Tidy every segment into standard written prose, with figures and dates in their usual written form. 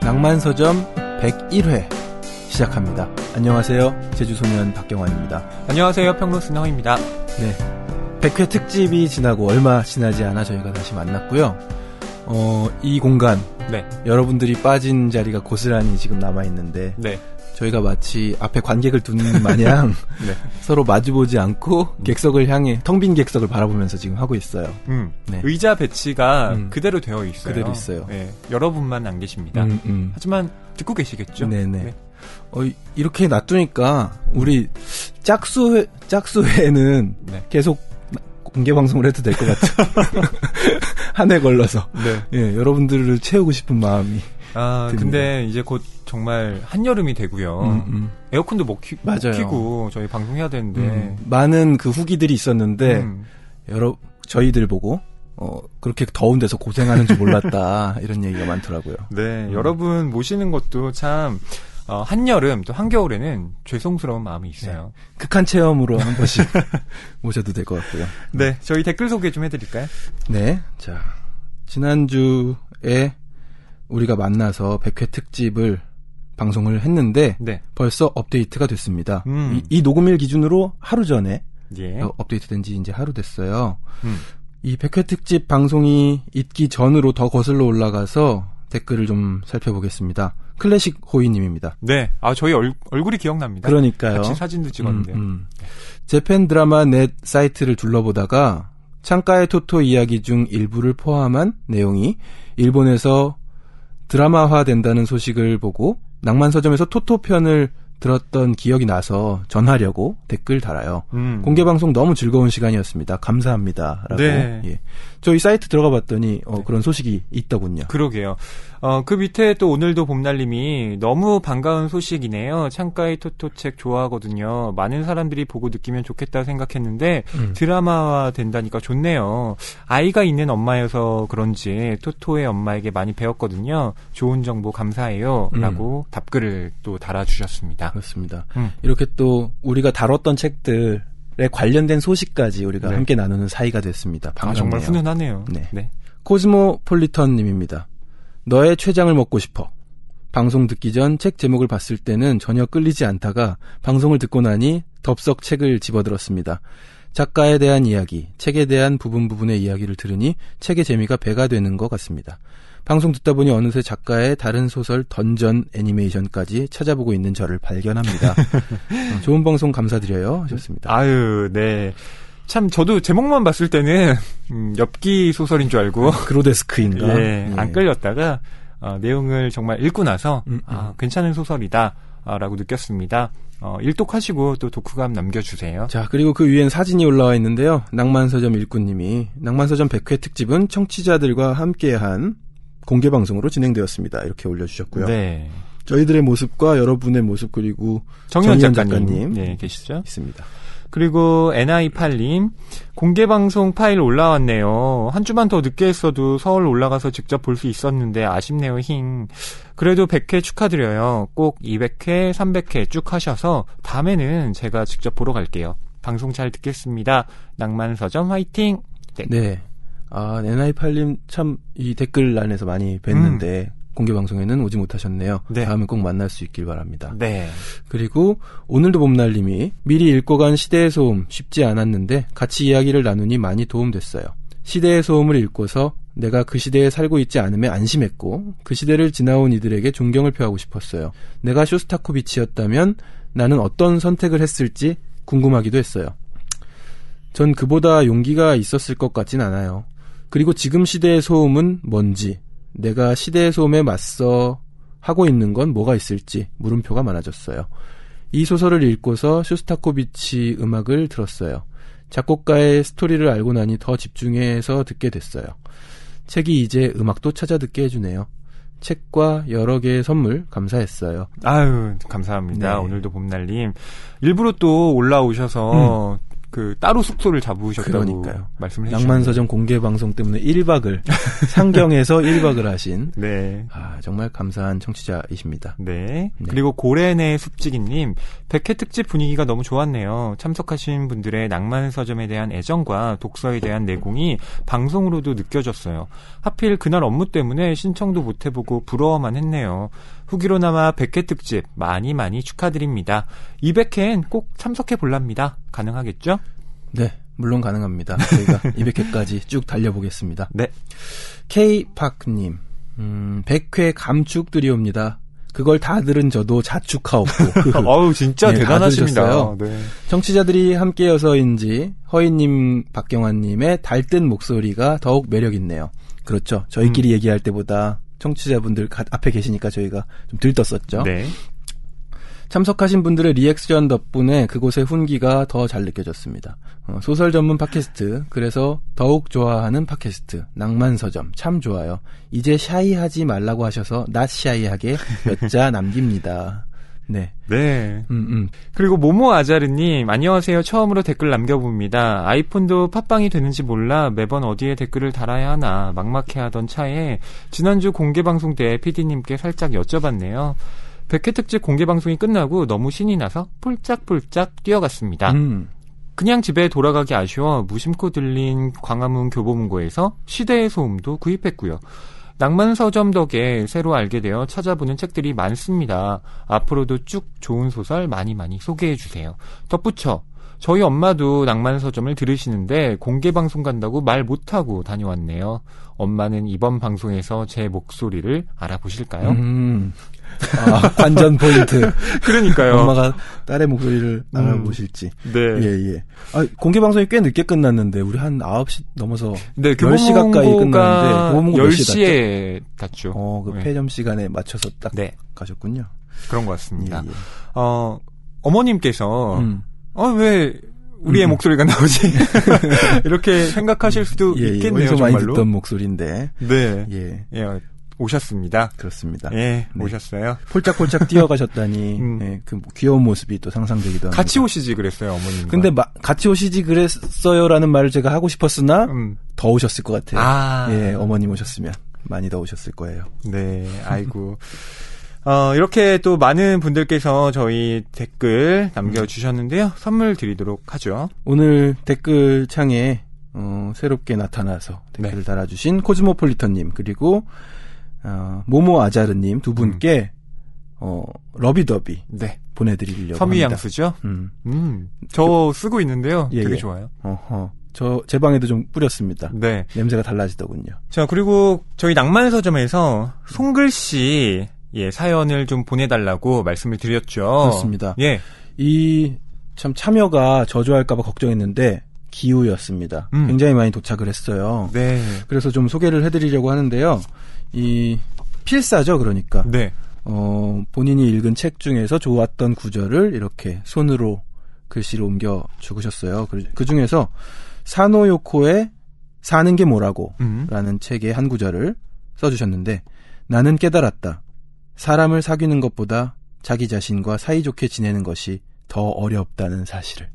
낭만서점 101회 시작합니다. 안녕하세요. 제주소년 박경환입니다. 안녕하세요. 평론스는 허입니다. 네, 100회 특집이 지나고 얼마 지나지 않아 저희가 다시 만났고요. 이 공간, 네. 여러분들이 빠진 자리가 고스란히 지금 남아있는데 네. 저희가 마치 앞에 관객을 두는 마냥 네. 서로 마주보지 않고 객석을 향해 텅 빈 객석을 바라보면서 지금 하고 있어요. 네. 의자 배치가 그대로 되어 있어요. 그대로 있어요. 네. 여러분만 안 계십니다. 하지만 듣고 계시겠죠? 네네. 네. 이렇게 놔두니까 우리 짝수회는 네. 계속 공개 방송을 해도 될 것 같아요. 한 해 걸러서. 네. 예, 여러분들을 채우고 싶은 마음이. 듭니다. 근데 이제 곧 정말 한여름이 되고요. 에어컨도 못 키고 저희 방송해야 되는데. 많은 그 후기들이 있었는데, 저희들 보고, 그렇게 더운 데서 고생하는 줄 몰랐다. 이런 얘기가 많더라고요. 네, 여러분 모시는 것도 참, 한여름 또 한겨울에는 죄송스러운 마음이 있어요. 네. 극한 체험으로 한 번씩 모셔도 될 것 같고요. 네, 저희 댓글 소개 좀 해드릴까요? 네, 자, 지난주에 우리가 만나서 100회 특집을 방송을 했는데 네. 벌써 업데이트가 됐습니다. 이 녹음일 기준으로 하루 전에 예. 업데이트된 지 이제 하루 됐어요. 이 100회 특집 방송이 있기 전으로 더 거슬러 올라가서 댓글을 좀 살펴보겠습니다. 클래식 호이님입니다. 네, 저희 얼굴이 기억납니다. 그러니까요. 같이 사진도 찍었는데요. 재팬 드라마 넷 사이트를 둘러보다가 창가의 토토 이야기 중 일부를 포함한 내용이 일본에서 드라마화 된다는 소식을 보고 낭만서점에서 토토 편을 들었던 기억이 나서 전하려고 댓글 달아요. 공개방송 너무 즐거운 시간이었습니다. 감사합니다. 라고. 네. 예. 저희 사이트 들어가 봤더니 그런 소식이 있더군요. 그러게요. 그 밑에 또 오늘도 봄날님이 너무 반가운 소식이네요. 창가의 토토 책 좋아하거든요. 많은 사람들이 보고 느끼면 좋겠다 생각했는데 드라마화 된다니까 좋네요. 아이가 있는 엄마여서 그런지 토토의 엄마에게 많이 배웠거든요. 좋은 정보 감사해요. 라고 답글을 또 달아주셨습니다. 그렇습니다. 이렇게 또 우리가 다뤘던 책들에 관련된 소식까지 우리가 함께 나누는 사이가 됐습니다. 반갑네요. 정말 훈훈하네요. 네. 네. 코스모폴리턴님입니다. 너의 췌장을 먹고 싶어. 방송 듣기 전 책 제목을 봤을 때는 전혀 끌리지 않다가 방송을 듣고 나니 덥석 책을 집어들었습니다. 작가에 대한 이야기, 책에 대한 부분의 이야기를 들으니 책의 재미가 배가 되는 것 같습니다. 방송 듣다 보니 어느새 작가의 다른 소설 던전 애니메이션까지 찾아보고 있는 저를 발견합니다. 좋은 방송 감사드려요 하셨습니다. 아유, 네. 참 저도 제목만 봤을 때는 엽기 소설인 줄 알고 그로데스크인가? 예, 안 끌렸다가 내용을 정말 읽고 나서 괜찮은 소설이다 라고 느꼈습니다. 일독하시고 또 독후감 남겨주세요. 자, 그리고 그 위엔 사진이 올라와 있는데요. 낭만서점 일꾼님이 낭만서점 100회 특집은 청취자들과 함께한 공개방송으로 진행되었습니다. 이렇게 올려주셨고요. 네. 저희들의 모습과 여러분의 모습 그리고 정현 작가님 네, 계시죠? 있습니다. 그리고 NI8님 공개방송 파일 올라왔네요. 한 주만 더 늦게 했어도 서울 올라가서 직접 볼 수 있었는데 아쉽네요. 힝. 그래도 100회 축하드려요. 꼭 200회, 300회 쭉 하셔서 다음에는 제가 직접 보러 갈게요. 방송 잘 듣겠습니다. 낭만서점 화이팅! 네. NI8님 참 이 댓글란에서 많이 뵀는데 공개방송에는 오지 못하셨네요. 네. 다음에 꼭 만날 수 있길 바랍니다. 네. 그리고 오늘도 봄날님이 미리 읽고 간 시대의 소음 쉽지 않았는데 같이 이야기를 나누니 많이 도움됐어요. 시대의 소음을 읽고서 내가 그 시대에 살고 있지 않음에 안심했고 그 시대를 지나온 이들에게 존경을 표하고 싶었어요. 내가 쇼스타코비치였다면 나는 어떤 선택을 했을지 궁금하기도 했어요. 전 그보다 용기가 있었을 것 같진 않아요. 그리고 지금 시대의 소음은 뭔지, 내가 시대의 소음에 맞서 하고 있는 건 뭐가 있을지 물음표가 많아졌어요. 이 소설을 읽고서 쇼스타코비치 음악을 들었어요. 작곡가의 스토리를 알고 나니 더 집중해서 듣게 됐어요. 책이 이제 음악도 찾아 듣게 해주네요. 책과 여러 개의 선물 감사했어요. 아유, 감사합니다. 네. 오늘도 봄날님. 일부러 또 올라오셔서 따로 숙소를 잡으셨다고 그러니까요. 말씀을 해주셨네요. 낭만서점 공개 방송 때문에 1박을 상경에서 1박을 하신 네. 정말 감사한 청취자이십니다. 네. 그리고 고래네 숲지기님 100회 특집 분위기가 너무 좋았네요. 참석하신 분들의 낭만서점에 대한 애정과 독서에 대한 내공이 방송으로도 느껴졌어요. 하필 그날 업무 때문에 신청도 못 해보고 부러워만 했네요. 후기로나마 100회 특집 많이 축하드립니다. 200회엔 꼭 참석해 볼랍니다. 가능하겠죠? 네, 물론 가능합니다. 저희가 200회까지 쭉 달려보겠습니다. 네. K파크님, 100회 감축드리옵니다. 그걸 다 들은 저도 자축하옵고. 어우, 진짜 네, 대단하십니다. 네. 청취자들이 함께여서인지 허인님, 박경환님의 달뜬 목소리가 더욱 매력있네요. 그렇죠. 저희끼리 얘기할 때보다 청취자분들 앞에 계시니까 저희가 좀 들떴었죠. 네. 참석하신 분들의 리액션 덕분에 그곳의 훈기가 더 잘 느껴졌습니다. 소설 전문 팟캐스트, 그래서 더욱 좋아하는 팟캐스트, 낭만서점, 참 좋아요. 이제 샤이하지 말라고 하셔서 낫 샤이하게 몇 자 남깁니다. 네. 네. 그리고 모모아자르님, 안녕하세요. 처음으로 댓글 남겨봅니다. 아이폰도 팟빵이 되는지 몰라 매번 어디에 댓글을 달아야 하나 막막해하던 차에 지난주 공개방송 때 PD님께 살짝 여쭤봤네요. 100회 특집 공개방송이 끝나고 너무 신이 나서 폴짝폴짝 뛰어갔습니다. 그냥 집에 돌아가기 아쉬워 무심코 들린 광화문 교보문고에서 시대의 소음도 구입했고요. 낭만서점 덕에 새로 알게 되어 찾아보는 책들이 많습니다. 앞으로도 쭉 좋은 소설 많이 소개해주세요. 덧붙여 저희 엄마도 낭만서점을 들으시는데 공개방송 간다고 말 못하고 다녀왔네요. 엄마는 이번 방송에서 제 목소리를 알아보실까요? 관전 포인트. 그러니까요. 엄마가 딸의 목소리를 알아보실지. 네. 예. 공개 방송이 꽤 늦게 끝났는데 우리 한 9시 넘어서 네, 10시 가까이 끝났는데 교보문고 10시에 닫죠. 그 네. 폐점 시간에 맞춰서 딱 가셨군요. 그런 것 같습니다. 예. 어머님께서 왜 우리의 목소리가 나오지? 이렇게 생각하실 수도 있겠네요. 어디서 정말로. 많이 듣던 목소리인데. 네. 예. 오셨습니다. 그렇습니다. 네. 오셨어요. 폴짝폴짝 뛰어가셨다니 그 귀여운 모습이 또 상상되기도 합니다. 같이 오시지 그랬어요, 어머님과. 근데 같이 오시지 그랬어요라는 말을 제가 하고 싶었으나 더 오셨을 것 같아요. 예, 어머님 오셨으면 많이 더 오셨을 거예요. 네, 아이고. 이렇게 또 많은 분들께서 저희 댓글 남겨주셨는데요. 선물 드리도록 하죠. 오늘 댓글 창에 새롭게 나타나서 댓글을 달아주신 코즈모폴리턴님, 그리고 모모아자르님 두 분께 러비더비 보내드리려고 섬유향수죠? 저 쓰고 있는데요. 되게 좋아요. 제 방에도 좀 뿌렸습니다. 네. 냄새가 달라지더군요. 자, 그리고 저희 낭만서점에서 송글씨 사연을 좀 보내달라고 말씀을 드렸죠. 그렇습니다. 예. 참 참여가 저조할까봐 걱정했는데 기우였습니다. 굉장히 많이 도착을 했어요. 네. 그래서 좀 소개를 해드리려고 하는데요. 이 필사죠, 그러니까. 네. 본인이 읽은 책 중에서 좋았던 구절을 이렇게 손으로 글씨로 옮겨 적으셨어요. 그 중에서 사노요코의 사는 게 뭐라고 라는 책의 한 구절을 써주셨는데, 나는 깨달았다. 사람을 사귀는 것보다 자기 자신과 사이좋게 지내는 것이 더 어렵다는 사실을.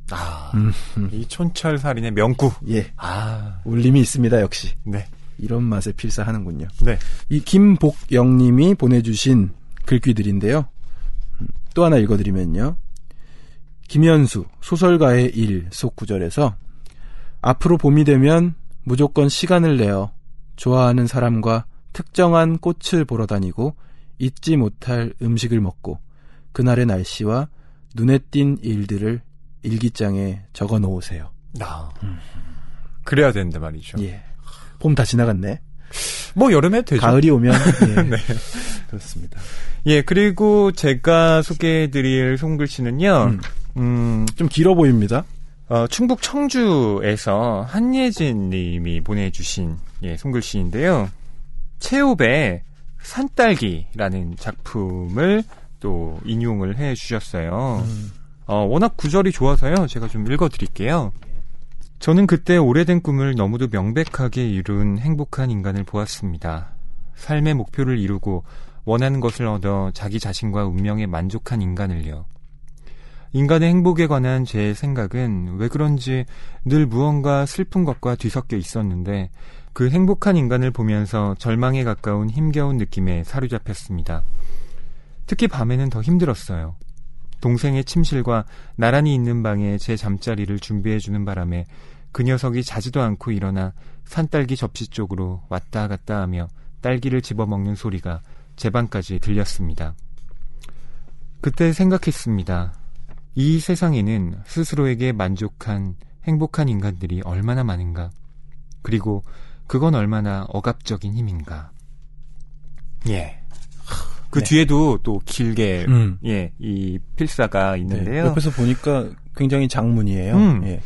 이 촌철살인의 명구. 예. 울림이 있습니다, 역시. 네. 이런 맛에 필사하는군요. 네. 이 김복영님이 보내주신 글귀들인데요. 또 하나 읽어드리면요. 김현수 소설가의 일 속 구절에서 앞으로 봄이 되면 무조건 시간을 내어 좋아하는 사람과 특정한 꽃을 보러 다니고 잊지 못할 음식을 먹고 그날의 날씨와 눈에 띈 일들을 일기장에 적어 놓으세요. 그래야 되는데 말이죠. 예. 봄 다 지나갔네. 뭐 여름 해도 되죠. 가을이 오면 예. 네. 그렇습니다. 예, 그리고 제가 소개해드릴 송글씨는요. 좀 길어 보입니다. 충북 청주에서 한예진 님이 보내주신 송글씨인데요. 체홉의 산딸기라는 작품을 또 인용을 해주셨어요. 워낙 구절이 좋아서요. 제가 좀 읽어드릴게요. 저는 그때 오래된 꿈을 너무도 명백하게 이룬 행복한 인간을 보았습니다. 삶의 목표를 이루고 원하는 것을 얻어 자기 자신과 운명에 만족한 인간을요. 인간의 행복에 관한 제 생각은 왜 그런지 늘 무언가 슬픈 것과 뒤섞여 있었는데 그 행복한 인간을 보면서 절망에 가까운 힘겨운 느낌에 사로잡혔습니다. 특히 밤에는 더 힘들었어요. 동생의 침실과 나란히 있는 방에 제 잠자리를 준비해주는 바람에 그 녀석이 자지도 않고 일어나 산딸기 접시 쪽으로 왔다 갔다 하며 딸기를 집어먹는 소리가 제 방까지 들렸습니다. 그때 생각했습니다. 이 세상에는 스스로에게 만족한 행복한 인간들이 얼마나 많은가. 그리고 그건 얼마나 억압적인 힘인가. 예. 그 네. 뒤에도 또 길게 예, 이 필사가 있는데요. 네, 옆에서 보니까 굉장히 장문이에요. 예.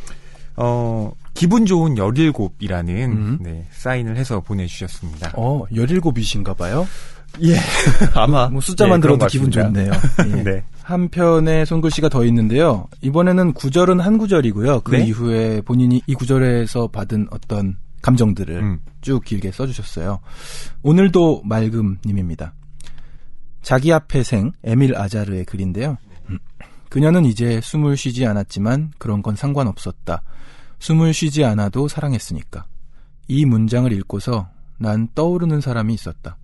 기분 좋은 17이라는 네, 사인을 해서 보내주셨습니다. 17이신가 봐요? 예. 아마. 뭐 숫자만 들어도 기분 좋네요. 예. 네. 한 편의 손글씨가 더 있는데요. 이번에는 구절은 한 구절이고요. 그 네? 이후에 본인이 이 구절에서 받은 어떤 감정들을 쭉 길게 써주셨어요. 오늘도 맑음님입니다. 자기 앞에 생 에밀 아자르의 글인데요. 그녀는 이제 숨을 쉬지 않았지만 그런 건 상관없었다. 숨을 쉬지 않아도 사랑했으니까. 이 문장을 읽고서 난 떠오르는 사람이 있었다.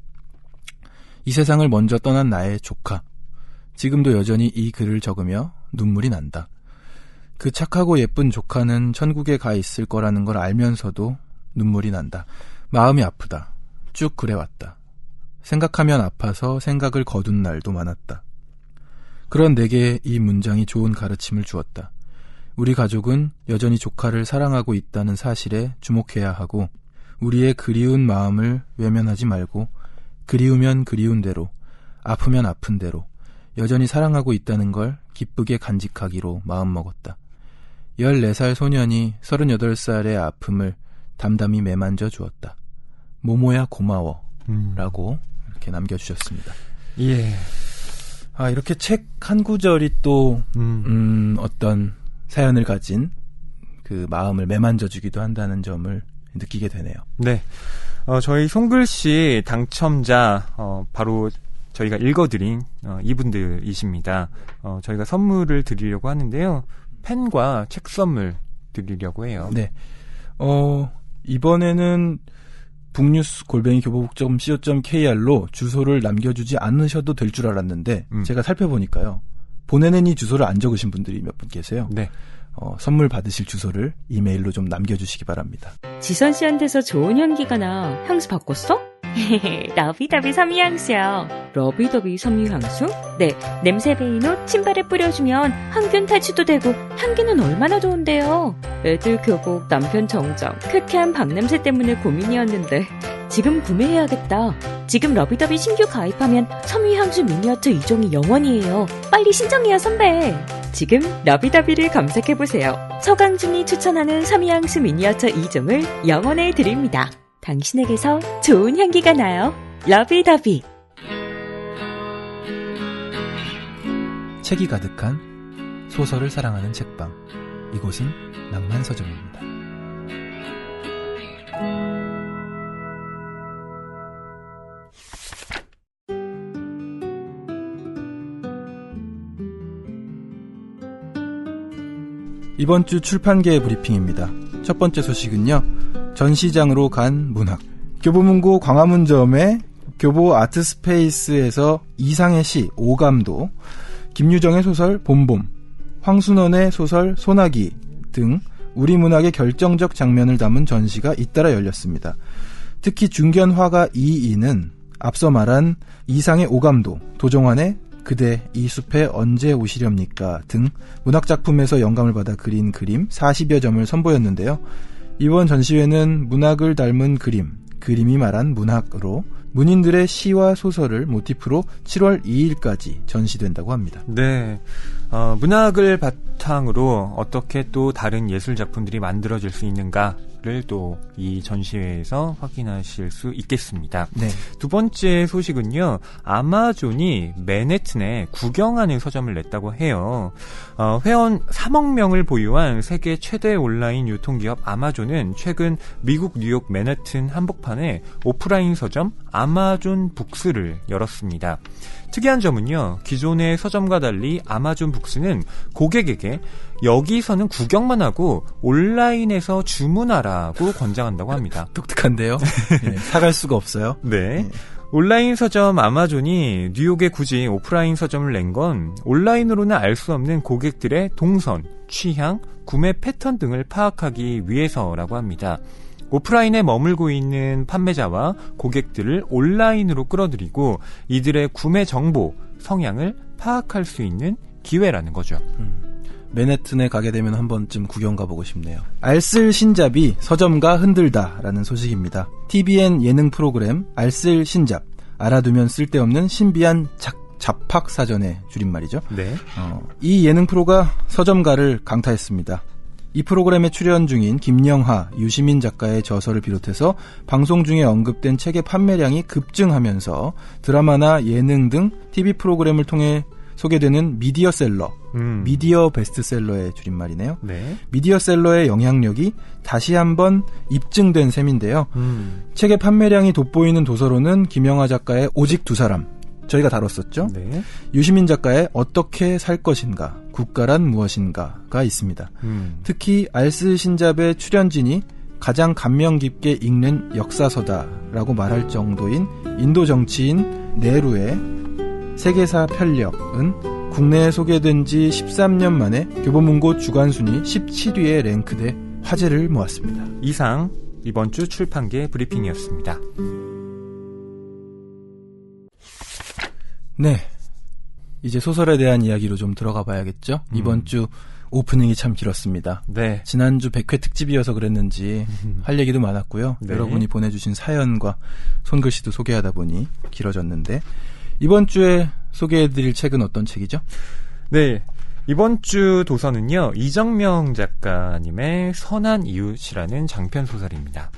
이 세상을 먼저 떠난 나의 조카. 지금도 여전히 이 글을 적으며 눈물이 난다. 그 착하고 예쁜 조카는 천국에 가 있을 거라는 걸 알면서도 눈물이 난다. 마음이 아프다. 쭉 그래왔다. 생각하면 아파서 생각을 거둔 날도 많았다. 그런 내게 이 문장이 좋은 가르침을 주었다. 우리 가족은 여전히 조카를 사랑하고 있다는 사실에 주목해야 하고 우리의 그리운 마음을 외면하지 말고 그리우면 그리운 대로, 아프면 아픈 대로 여전히 사랑하고 있다는 걸 기쁘게 간직하기로 마음먹었다. 14살 소년이 38살의 아픔을 담담히 매만져 주었다. 모모야 고마워 라고 이렇게 남겨주셨습니다. 예. 이렇게 책 한 구절이 또 어떤 사연을 가진 그 마음을 매만져 주기도 한다는 점을 느끼게 되네요. 네. 저희 손글씨 당첨자 바로 저희가 읽어드린 이분들이십니다. 저희가 선물을 드리려고 하는데요. 펜과 책 선물 드리려고 해요. 네. 이번에는 북뉴스@교보북.co.kr로 주소를 남겨주지 않으셔도 될 줄 알았는데 제가 살펴보니까요. 보내는 이 주소를 안 적으신 분들이 몇 분 계세요. 네. 선물 받으실 주소를 이메일로 좀 남겨주시기 바랍니다. 지선 씨한테서 좋은 향기가 나. 향수 바꿨어? 러비더비 섬유향수요. 러비더비 섬유향수? 네, 냄새 배인 옷 신발에 뿌려주면 항균 탈취도 되고 향기는 얼마나 좋은데요. 애들 교복, 남편 정장, 쾌쾌한 박냄새 때문에 고민이었는데 지금 구매해야겠다. 지금 러비더비 신규 가입하면 섬유향수 미니어처 2종이 0원이에요. 빨리 신청해요, 선배. 지금 러비더비를 검색해보세요. 서강준이 추천하는 섬유향수 미니어처 2종을 0원에 드립니다. 당신에게서 좋은 향기가 나요. 러비더비. 책이 가득한 소설을 사랑하는 책방. 이곳은 낭만서점입니다. 이번 주 출판계 브리핑입니다. 첫 번째 소식은요. 전시장으로 간 문학. 교보문고 광화문점의 교보 아트스페이스에서 이상의 시 오감도, 김유정의 소설 봄봄, 황순원의 소설 소나기 등 우리 문학의 결정적 장면을 담은 전시가 잇따라 열렸습니다. 특히 중견화가 2위는 앞서 말한 이상의 오감도, 도정환의 그대 이 숲에 언제 오시렵니까 등 문학작품에서 영감을 받아 그린 그림 40여 점을 선보였는데요. 이번 전시회는 문학을 닮은 그림이 말한 문학으로 문인들의 시와 소설을 모티프로 7월 2일까지 전시된다고 합니다. 네, 문학을 바탕으로 어떻게 또 다른 예술작품들이 만들어질 수 있는가를 또 이 전시회에서 확인하실 수 있겠습니다. 네. 두 번째 소식은요. 아마존이 맨해튼에 구경하는 서점을 냈다고 해요. 회원 3억 명을 보유한 세계 최대 온라인 유통기업 아마존은 최근 미국 뉴욕 맨해튼 한복판에 오프라인 서점 아마존 북스를 열었습니다. 특이한 점은요, 기존의 서점과 달리 아마존 북스는 고객에게 여기서는 구경만 하고 온라인에서 주문하라고 권장한다고 합니다. 독특한데요? 네, 사갈 수가 없어요. 네. 온라인 서점 아마존이 뉴욕에 굳이 오프라인 서점을 낸 건 온라인으로는 알 수 없는 고객들의 동선, 취향, 구매 패턴 등을 파악하기 위해서라고 합니다. 오프라인에 머물고 있는 판매자와 고객들을 온라인으로 끌어들이고 이들의 구매 정보, 성향을 파악할 수 있는 기회라는 거죠. 맨해튼에 가게 되면 한 번쯤 구경 가보고 싶네요. 알쓸 신잡이 서점가 흔들다라는 소식입니다. TVN 예능 프로그램 알쓸 신잡, 알아두면 쓸데없는 신비한 잡학사전의 줄임말이죠. 네. 이 예능 프로가 서점가를 강타했습니다. 이 프로그램에 출연 중인 김영하, 유시민 작가의 저서를 비롯해서 방송 중에 언급된 책의 판매량이 급증하면서 드라마나 예능 등 TV 프로그램을 통해 소개되는 미디어셀러, 미디어 베스트셀러의 줄임말이네요. 네. 미디어셀러의 영향력이 다시 한번 입증된 셈인데요. 책의 판매량이 돋보이는 도서로는 김영하 작가의 오직 두 사람, 저희가 다뤘었죠. 네. 유시민 작가의 어떻게 살 것인가, 국가란 무엇인가가 있습니다. 특히 알쓸 신잡의 출연진이 가장 감명 깊게 읽는 역사서다라고 말할 정도인 인도 정치인 네루의 세계사 편력은 국내에 소개된 지 13년 만에 교보문고 주간 순위 17위에 랭크돼 화제를 모았습니다. 이상 이번 주 출판계 브리핑이었습니다. 네, 이제 소설에 대한 이야기로 좀 들어가 봐야겠죠. 이번 주 오프닝이 참 길었습니다. 네. 지난주 100회 특집이어서 그랬는지 할 얘기도 많았고요. 네. 여러분이 보내주신 사연과 손글씨도 소개하다 보니 길어졌는데, 이번 주에 소개해드릴 책은 어떤 책이죠? 네. 이번 주 도서는요, 이정명 작가님의 선한 이웃이라는 장편 소설입니다.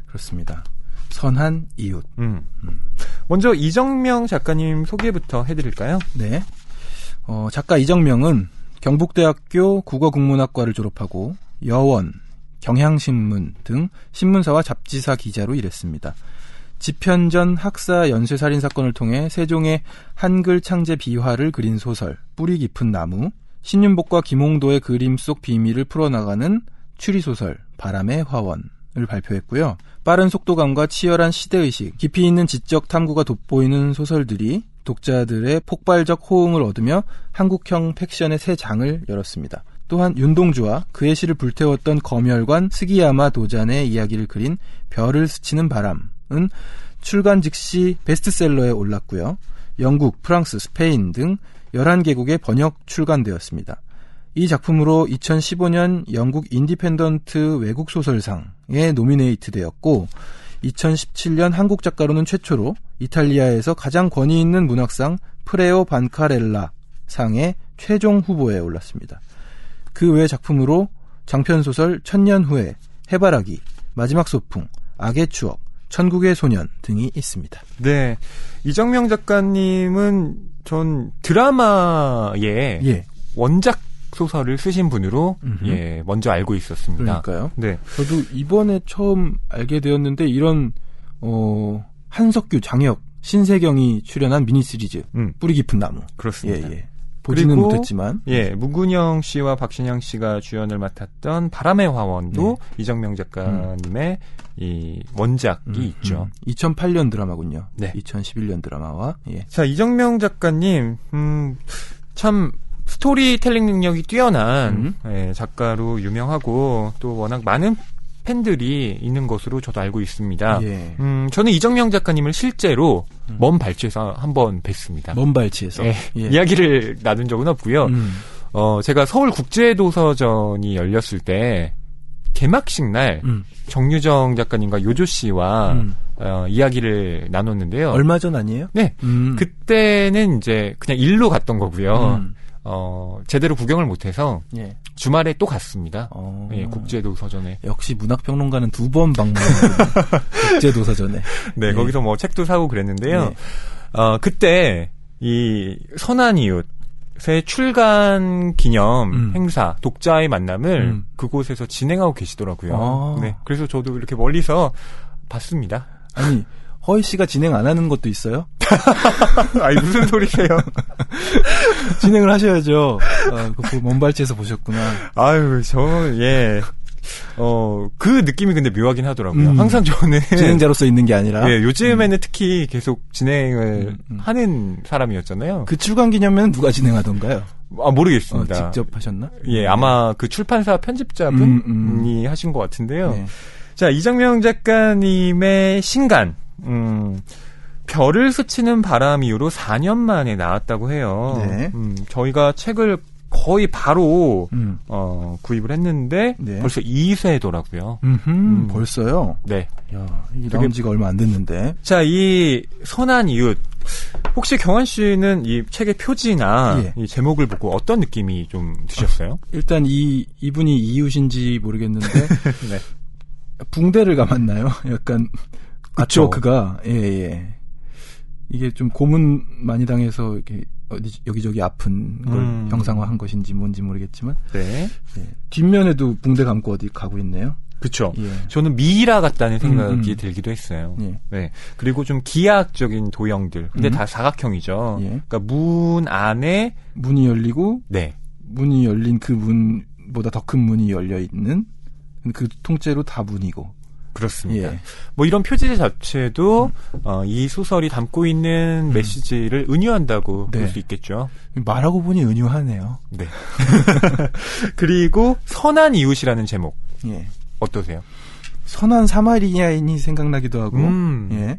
그렇습니다. 선한 이웃. 먼저 이정명 작가님 소개부터 해드릴까요? 네. 작가 이정명은 경북대학교 국어국문학과를 졸업하고 여원, 경향신문 등 신문사와 잡지사 기자로 일했습니다. 집현전 학사 연쇄살인 사건을 통해 세종의 한글 창제 비화를 그린 소설 뿌리 깊은 나무, 신윤복과 김홍도의 그림 속 비밀을 풀어나가는 추리소설 바람의 화원을 발표했고요. 빠른 속도감과 치열한 시대의식, 깊이 있는 지적 탐구가 돋보이는 소설들이 독자들의 폭발적 호응을 얻으며 한국형 팩션의 새 장을 열었습니다. 또한 윤동주와 그의 시를 불태웠던 검열관 스기야마 도잔의 이야기를 그린 별을 스치는 바람은 출간 즉시 베스트셀러에 올랐고요. 영국, 프랑스, 스페인 등 11개국에 번역 출간되었습니다. 이 작품으로 2015년 영국 인디펜던트 외국소설상에 노미네이트 되었고 2017년 한국 작가로는 최초로 이탈리아에서 가장 권위 있는 문학상 프레오 반카렐라 상의 최종 후보에 올랐습니다. 그 외 작품으로 장편소설 천년 후에, 해바라기, 마지막 소풍, 악의 추억, 천국의 소년 등이 있습니다. 네. 이정명 작가님은 전 드라마의 원작 소설을 쓰신 분으로 먼저 알고 있었습니다. 그러니까요. 네. 저도 이번에 처음 알게 되었는데 이런 한석규, 장혁, 신세경이 출연한 미니 시리즈 뿌리 깊은 나무. 그렇습니다. 예. 보지는 못했지만 문근영 씨와 박신양 씨가 주연을 맡았던 바람의 화원도 이정명 작가님의 이 원작이 있죠. 2008년 드라마군요. 네. 2011년 드라마와 자, 이정명 작가님 참 스토리텔링 능력이 뛰어난 작가로 유명하고 또 워낙 많은 팬들이 있는 것으로 저도 알고 있습니다. 예. 저는 이정명 작가님을 실제로 먼 발치에서 한번 뵀습니다. 먼 발치에서 이야기를 나눈 적은 없고요. 제가 서울국제도서전이 열렸을 때 개막식 날 정유정 작가님과 요조 씨와 이야기를 나눴는데요. 얼마 전 아니에요? 네. 그때는 이제 그냥 일로 갔던 거고요. 제대로 구경을 못해서 주말에 또 갔습니다. 국제도서전에. 역시 문학평론가는 2번 방문합니다. 국제도서전에. 네, 거기서 뭐 책도 사고 그랬는데요. 그때 이 선한 이웃의 출간 기념 행사, 독자의 만남을 그곳에서 진행하고 계시더라고요. 네, 그래서 저도 이렇게 멀리서 봤습니다. 아니, 허희 씨가 진행 안 하는 것도 있어요? 아니, 무슨 소리세요? 진행을 하셔야죠. 그 먼발치에서 보셨구나. 아유, 예. 그 느낌이 근데 묘하긴 하더라고요. 항상 저는. 진행자로서 있는 게 아니라. 예, 요즘에는 특히 계속 진행을 하는 사람이었잖아요. 그 출간 기념회는 누가 진행하던가요? 모르겠습니다. 직접 하셨나? 예, 아마 그 출판사 편집자분이 하신 것 같은데요. 네. 자, 이정명 작가님의 신간, 별을 스치는 바람 이후로 4년 만에 나왔다고 해요. 네. 저희가 책을 거의 바로 구입을 했는데 네. 벌써 2세더라고요. 벌써요? 네. 야, 이 나온 지가 얼마 안 됐는데. 자, 이 선한 이웃. 혹시 경환 씨는 이 책의 표지나 예. 이 제목을 보고 어떤 느낌이 좀 드셨어요? 일단 이분이 이웃인지 모르겠는데 네. 붕대를 감았나요? 약간 아트워크가 예. 이게 좀 고문 많이 당해서 이렇게 여기저기 아픈 걸 형상화한 것인지 뭔지 모르겠지만 네. 예. 뒷면에도 붕대 감고 어디 가고 있네요. 그렇죠. 예. 저는 미이라 같다는 생각이 들기도 했어요. 예. 네. 그리고 좀 기하학적인 도형들. 근데 다 사각형이죠. 예. 그러니까 문 안에 문이 열리고 네. 문이 열린 그 문보다 더 큰 문이 열려 있는 그 통째로 다 문이고. 그렇습니다. 예. 뭐 이런 표지 자체도 이 소설이 담고 있는 메시지를 은유한다고 네. 볼 수 있겠죠. 말하고 보니 은유하네요. 네. 그리고 선한 이웃이라는 제목. 예. 어떠세요? 선한 사마리아인이 생각나기도 하고, 예.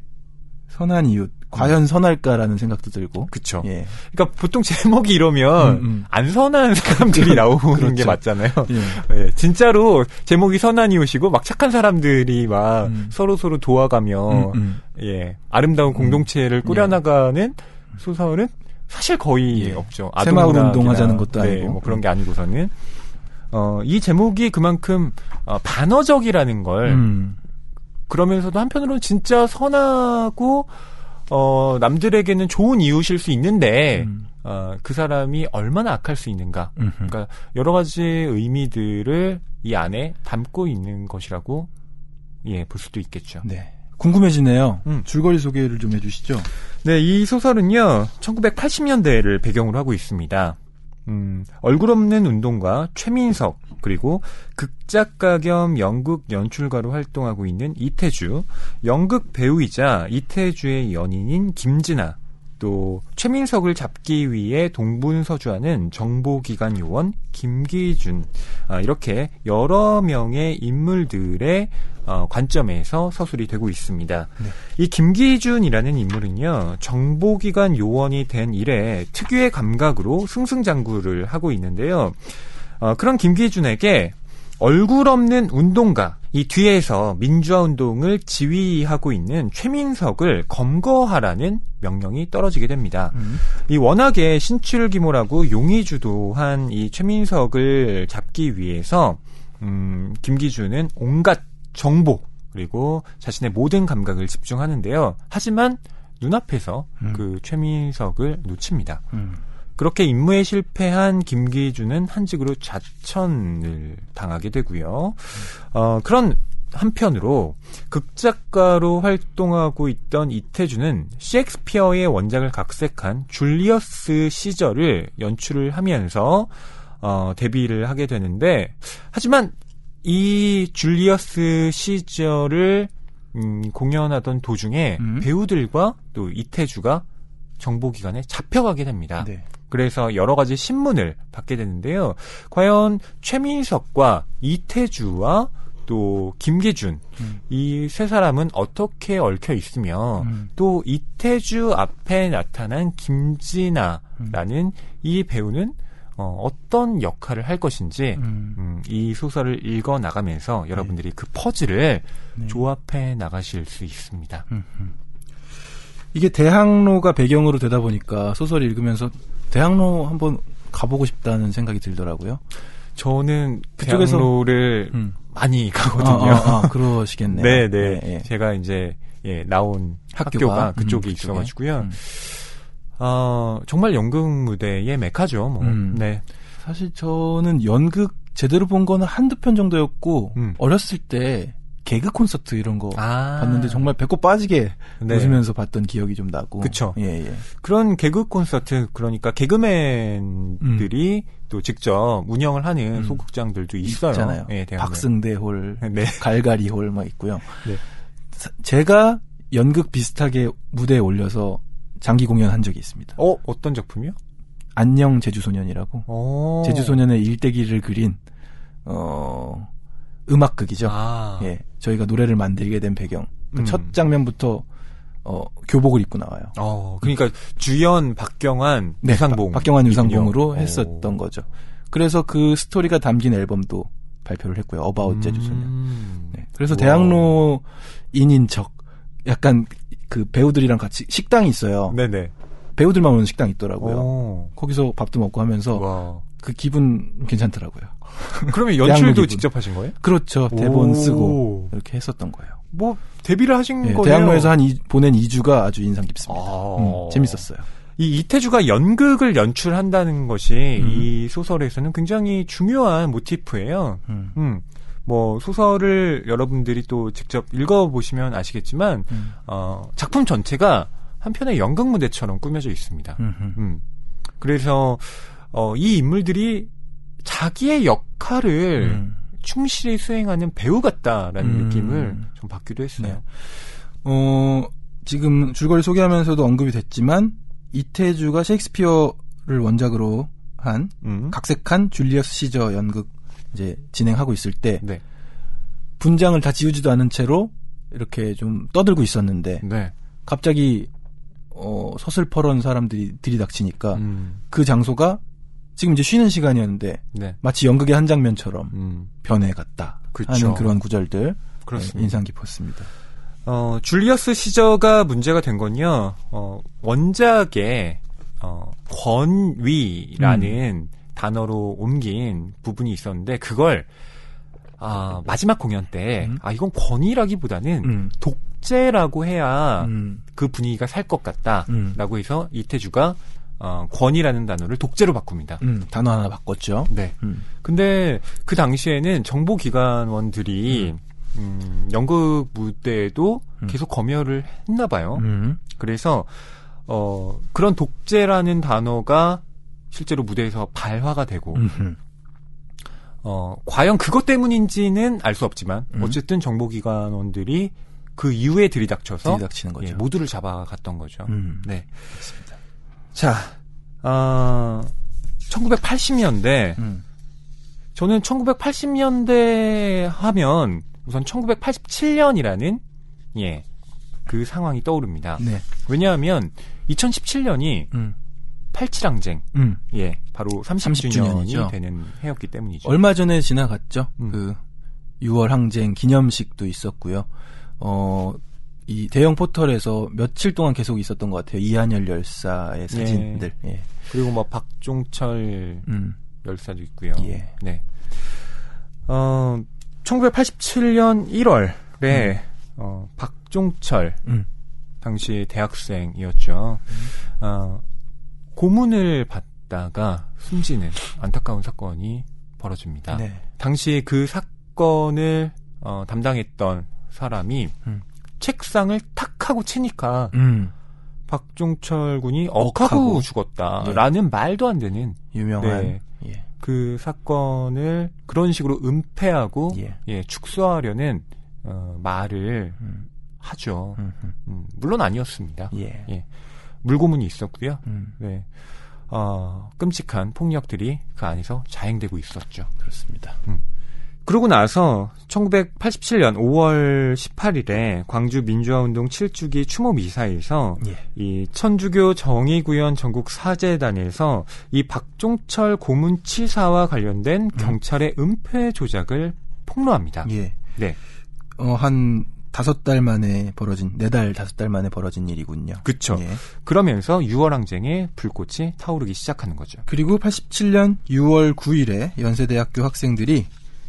선한 이웃. 과연 선할까라는 생각도 들고. 그쵸. 예. 그러니까 보통 제목이 이러면 안 선한 사람들이 나오는 그렇죠. 게 맞잖아요. 예. 예, 진짜로 제목이 선한 이웃이고 막 착한 사람들이 막 서로 도와가며 예, 아름다운 공동체를 꾸려나가는 소설은 사실 거의 예. 없죠. 새마을 운동하자는 것도 네, 아니고. 뭐 그런 게 아니고서는 이 제목이 그만큼 반어적이라는 걸 그러면서도 한편으로는 진짜 선하고 남들에게는 좋은 이웃일 수 있는데 그 사람이 얼마나 악할 수 있는가. 그러니까 여러 가지 의미들을 이 안에 담고 있는 것이라고 예, 볼 수도 있겠죠. 네. 궁금해지네요. 줄거리 소개를 좀 해주시죠. 네, 이 소설은요 1980년대를 배경으로 하고 있습니다. 얼굴 없는 운동가 최민석 그리고 극작가 겸 연극 연출가로 활동하고 있는 이태주, 연극 배우이자 이태주의 연인인 김진아, 또 최민석을 잡기 위해 동분서주하는 정보기관 요원 김기준, 이렇게 여러 명의 인물들의 관점에서 서술이 되고 있습니다. 네. 이 김기준이라는 인물은요, 정보기관 요원이 된 이래 특유의 감각으로 승승장구를 하고 있는데요. 그런 김기준에게 얼굴 없는 운동가, 이 뒤에서 민주화 운동을 지휘하고 있는 최민석을 검거하라는 명령이 떨어지게 됩니다. 이 워낙에 신출귀몰하고 용의주도한 이 최민석을 잡기 위해서 김기준은 온갖 정보 그리고 자신의 모든 감각을 집중하는데요. 하지만 눈앞에서 그 최민석을 놓칩니다. 그렇게 임무에 실패한 김기준은 한직으로 자천을 당하게 되고요. 그런 한편으로 극작가로 활동하고 있던 이태주는 셰익스피어의 원작을 각색한 줄리어스 시저를 연출을 하면서 데뷔를 하게 되는데, 하지만 이 줄리어스 시저를 공연하던 도중에 배우들과 또 이태주가 정보기관에 잡혀가게 됩니다. 네. 그래서 여러 가지 신문을 받게 되는데요. 과연 최민석과 이태주와 또 김기준 이 세 사람은 어떻게 얽혀 있으며 또 이태주 앞에 나타난 김진아라는 이 배우는 어떤 역할을 할 것인지 이 소설을 읽어 나가면서 여러분들이 그 퍼즐을 조합해 나가실 수 있습니다. 이게 대학로가 배경으로 되다 보니까 소설을 읽으면서 대학로 한번 가보고 싶다는 생각이 들더라고요. 저는 그쪽에서 대학로를 많이 가거든요. 그러시겠네요. 네네. 네. 제가 이제 나온 학교가 그쪽에 있어가지고요. 정말 연극 무대의 메카죠. 뭐. 네. 사실 저는 연극 제대로 본 거는 한두 편 정도였고 어렸을 때 개그 콘서트 이런 거 봤는데 정말 배꼽 빠지게 네. 웃으면서 봤던 기억이 좀 나고. 그쵸. 예. 그런 개그 콘서트, 그러니까 개그맨들이 또 직접 운영을 하는 소극장들도 있어요. 있잖아요. 예, 박승대홀, 네. 갈가리홀 막 있고요. 네. 제가 연극 비슷하게 무대에 올려서 장기 공연한 적이 있습니다. 어떤 작품이요? 안녕 제주소년이라고. 제주소년의 일대기를 그린 음악극이죠. 예, 저희가 노래를 만들게 된 배경. 첫 장면부터 교복을 입고 나와요. 그러니까 주연 박경환, 네, 유상봉. 박경환 유상봉으로 했었던 거죠. 그래서 그 스토리가 담긴 앨범도 발표를 했고요. 어바웃 제주소년. 네, 그래서 대학로인인 척 약간 그 배우들이랑 같이 식당이 있어요. 네네. 배우들만 오는 식당이 있더라고요. 거기서 밥도 먹고 하면서 그 기분 괜찮더라고요. 그러면 연출도 직접 하신 거예요? 그렇죠. 대본 쓰고 이렇게 했었던 거예요. 뭐 데뷔를 하신 거예요? 대학로에서 보낸 2주가 아주 인상 깊습니다. 재밌었어요. 이 이태주가 연극을 연출한다는 것이 이 소설에서는 굉장히 중요한 모티프예요. 뭐 소설을 여러분들이 또 직접 읽어보시면 아시겠지만 작품 전체가 한편의 연극 무대처럼 꾸며져 있습니다. 그래서 이 인물들이 자기의 역할을 충실히 수행하는 배우 같다라는 느낌을 좀 받기도 했어요. 네. 지금 줄거리 소개하면서도 언급이 됐지만 이태주가 셰익스피어를 원작으로 한 각색한 줄리어스 시저 연극 이제 진행하고 있을 때 네. 분장을 다 지우지도 않은 채로 이렇게 좀 떠들고 있었는데 네. 갑자기 서슬퍼런 사람들이 들이닥치니까 그 장소가 지금 이제 쉬는 시간이었는데 네. 마치 연극의 한 장면처럼 변해갔다 그쵸. 하는 그런 구절들 그렇습니다. 인상 깊었습니다. 줄리어스 시저가 문제가 된 건요. 원작에 권위라는 단어로 옮긴 부분이 있었는데 그걸 마지막 공연 때 이건 권위라기보다는 독재라고 해야 그 분위기가 살 것 같다라고 해서 이태주가 권위라는 단어를 독재로 바꿉니다. 단어 하나 바꿨죠. 네. 근데 그 당시에는 정보기관원들이 연극 무대에도 계속 검열을 했나 봐요. 그래서 그런 독재라는 단어가 실제로 무대에서 발화가 되고 과연 그것 때문인지는 알 수 없지만 어쨌든 정보기관원들이 그 이후에 들이닥치는 거죠. 예, 모두를 잡아갔던 거죠. 네, 그렇습니다. 자, 1980년대 저는 1980년대 하면 우선 1987년이라는 그 상황이 떠오릅니다. 네. 왜냐하면 2017년이 87항쟁, 바로 30주년이 되는 해였기 때문이죠. 얼마 전에 지나갔죠. 그 6월 항쟁 기념식도 있었고요. 이 대형 포털에서 며칠 동안 계속 있었던 것 같아요. 이한열 열사의 사진들. 예. 그리고 뭐 박종철 열사도 있고요. 예. 네. 1987년 1월에 박종철 당시 대학생이었죠. 고문을 받다가 숨지는 안타까운 사건이 벌어집니다. 네. 당시 그 사건을 담당했던 사람이 책상을 탁 하고 치니까 박종철 군이 억하고 죽었다라는 말도 안 되는 유명한 그 사건을 그런 식으로 은폐하고 축소하려는 말을 하죠. 물론 아니었습니다. 물고문이 있었고요. 네. 끔찍한 폭력들이 그 안에서 자행되고 있었죠. 그렇습니다. 그러고 나서 1987년 5월 18일에 광주 민주화운동 7주기 추모 미사에서 이 천주교 정의구현 전국 사재단에서 이 박종철 고문 치사와 관련된 경찰의 은폐 조작을 폭로합니다. 예. 네. 한 5달 만에 벌어진 4달 5달 만에 벌어진 일이군요. 그렇죠. 예. 그러면서 6월 항쟁의 불꽃이 타오르기 시작하는 거죠. 그리고 87년 6월 9일에 연세대학교 학생들이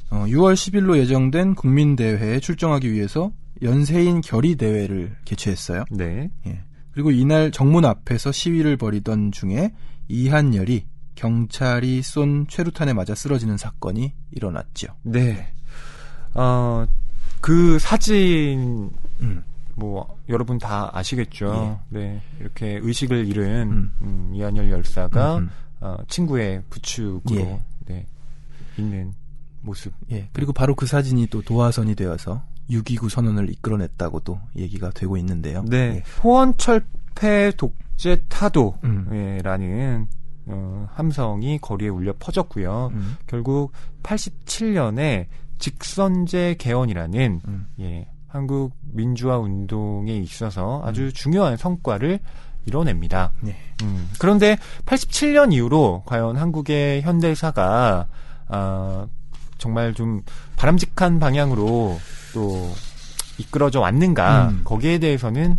6월 10일로 예정된 국민대회에 출정하기 위해서 연세인 결의대회를 개최했어요. 네. 예. 그리고 이날 정문 앞에서 시위를 벌이던 중에 이한열이 경찰이 쏜 최루탄에 맞아 쓰러지는 사건이 일어났죠. 네. 그 사진 뭐 여러분 다 아시겠죠. 예. 네, 이렇게 의식을 잃은 이한열 열사가 친구의 부축으로 예. 네, 있는 모습. 예. 그리고 바로 그 사진이 또 도화선이 되어서 6.29 선언을 이끌어냈다고도 얘기가 되고 있는데요. 네, 예. 호원철폐 독재 타도라는 함성이 거리에 울려 퍼졌고요. 결국 87년에 직선제 개헌이라는 예, 한국 민주화 운동에 있어서 아주 중요한 성과를 이뤄냅니다. 네. 그런데 87년 이후로 과연 한국의 현대사가 정말 좀 바람직한 방향으로 또 이끌어져 왔는가 거기에 대해서는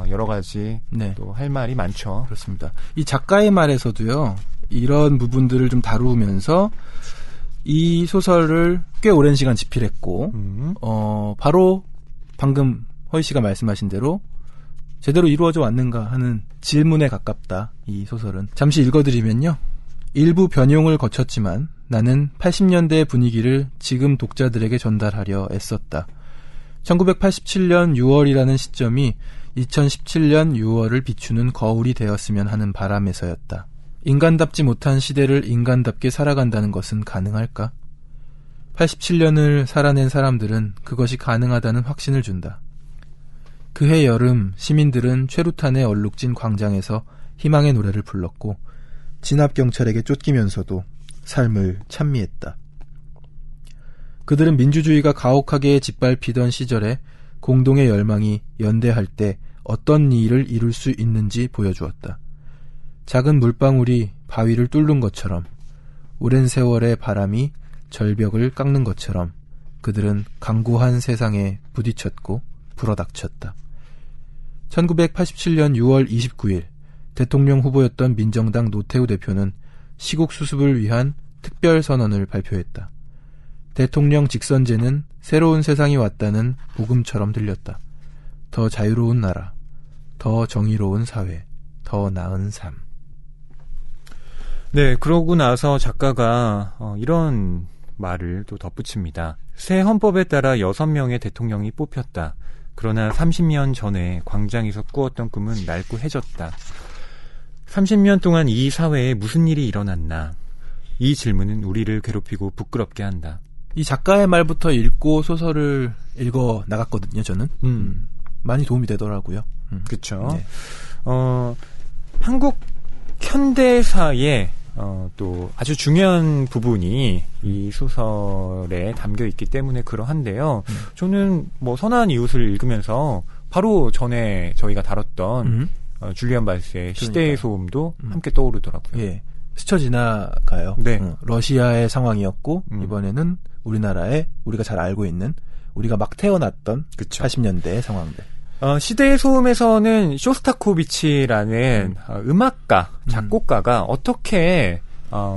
여러 가지 네. 또 할 말이 많죠. 그렇습니다. 이 작가의 말에서도요. 이런 부분들을 좀 다루면서 이 소설을 꽤 오랜 시간 집필했고 바로 방금 허희 씨가 말씀하신 대로 제대로 이루어져 왔는가 하는 질문에 가깝다. 이 소설은. 잠시 읽어드리면요. 일부 변용을 거쳤지만 나는 80년대의 분위기를 지금 독자들에게 전달하려 애썼다. 1987년 6월이라는 시점이 2017년 6월을 비추는 거울이 되었으면 하는 바람에서였다. 인간답지 못한 시대를 인간답게 살아간다는 것은 가능할까? 87년을 살아낸 사람들은 그것이 가능하다는 확신을 준다. 그해 여름 시민들은 최루탄에 얼룩진 광장에서 희망의 노래를 불렀고 진압경찰에게 쫓기면서도 삶을 찬미했다. 그들은 민주주의가 가혹하게 짓밟히던 시절에 공동의 열망이 연대할 때 어떤 일을 이룰 수 있는지 보여주었다. 작은 물방울이 바위를 뚫는 것처럼 오랜 세월의 바람이 절벽을 깎는 것처럼 그들은 강고한 세상에 부딪혔고 불어닥쳤다. 1987년 6월 29일 대통령 후보였던 민정당 노태우 대표는 시국 수습을 위한 특별선언을 발표했다. 대통령 직선제는 새로운 세상이 왔다는 복음처럼 들렸다. 더 자유로운 나라, 더 정의로운 사회, 더 나은 삶. 네, 그러고 나서 작가가 이런 말을 또 덧붙입니다. 새 헌법에 따라 6명의 대통령이 뽑혔다. 그러나 30년 전에 광장에서 꾸었던 꿈은 낡고 해졌다. 30년 동안 이 사회에 무슨 일이 일어났나? 이 질문은 우리를 괴롭히고 부끄럽게 한다. 이 작가의 말부터 읽고 소설을 읽어 나갔거든요, 저는. 많이 도움이 되더라고요. 그렇죠. 네. 한국 현대사의 또 아주 중요한 부분이 이 소설에 담겨 있기 때문에 그러한데요. 저는 뭐 선한 이웃을 읽으면서 바로 전에 저희가 다뤘던 줄리안 발스의 시대의 소음도 함께 떠오르더라고요. 예. 스쳐 지나가요. 네. 러시아의 상황이었고 이번에는 우리나라의 우리가 잘 알고 있는 우리가 막 태어났던 그쵸. 80년대의 상황들. 시대의 소음에서는 쇼스타코비치라는 음악가, 작곡가가 어떻게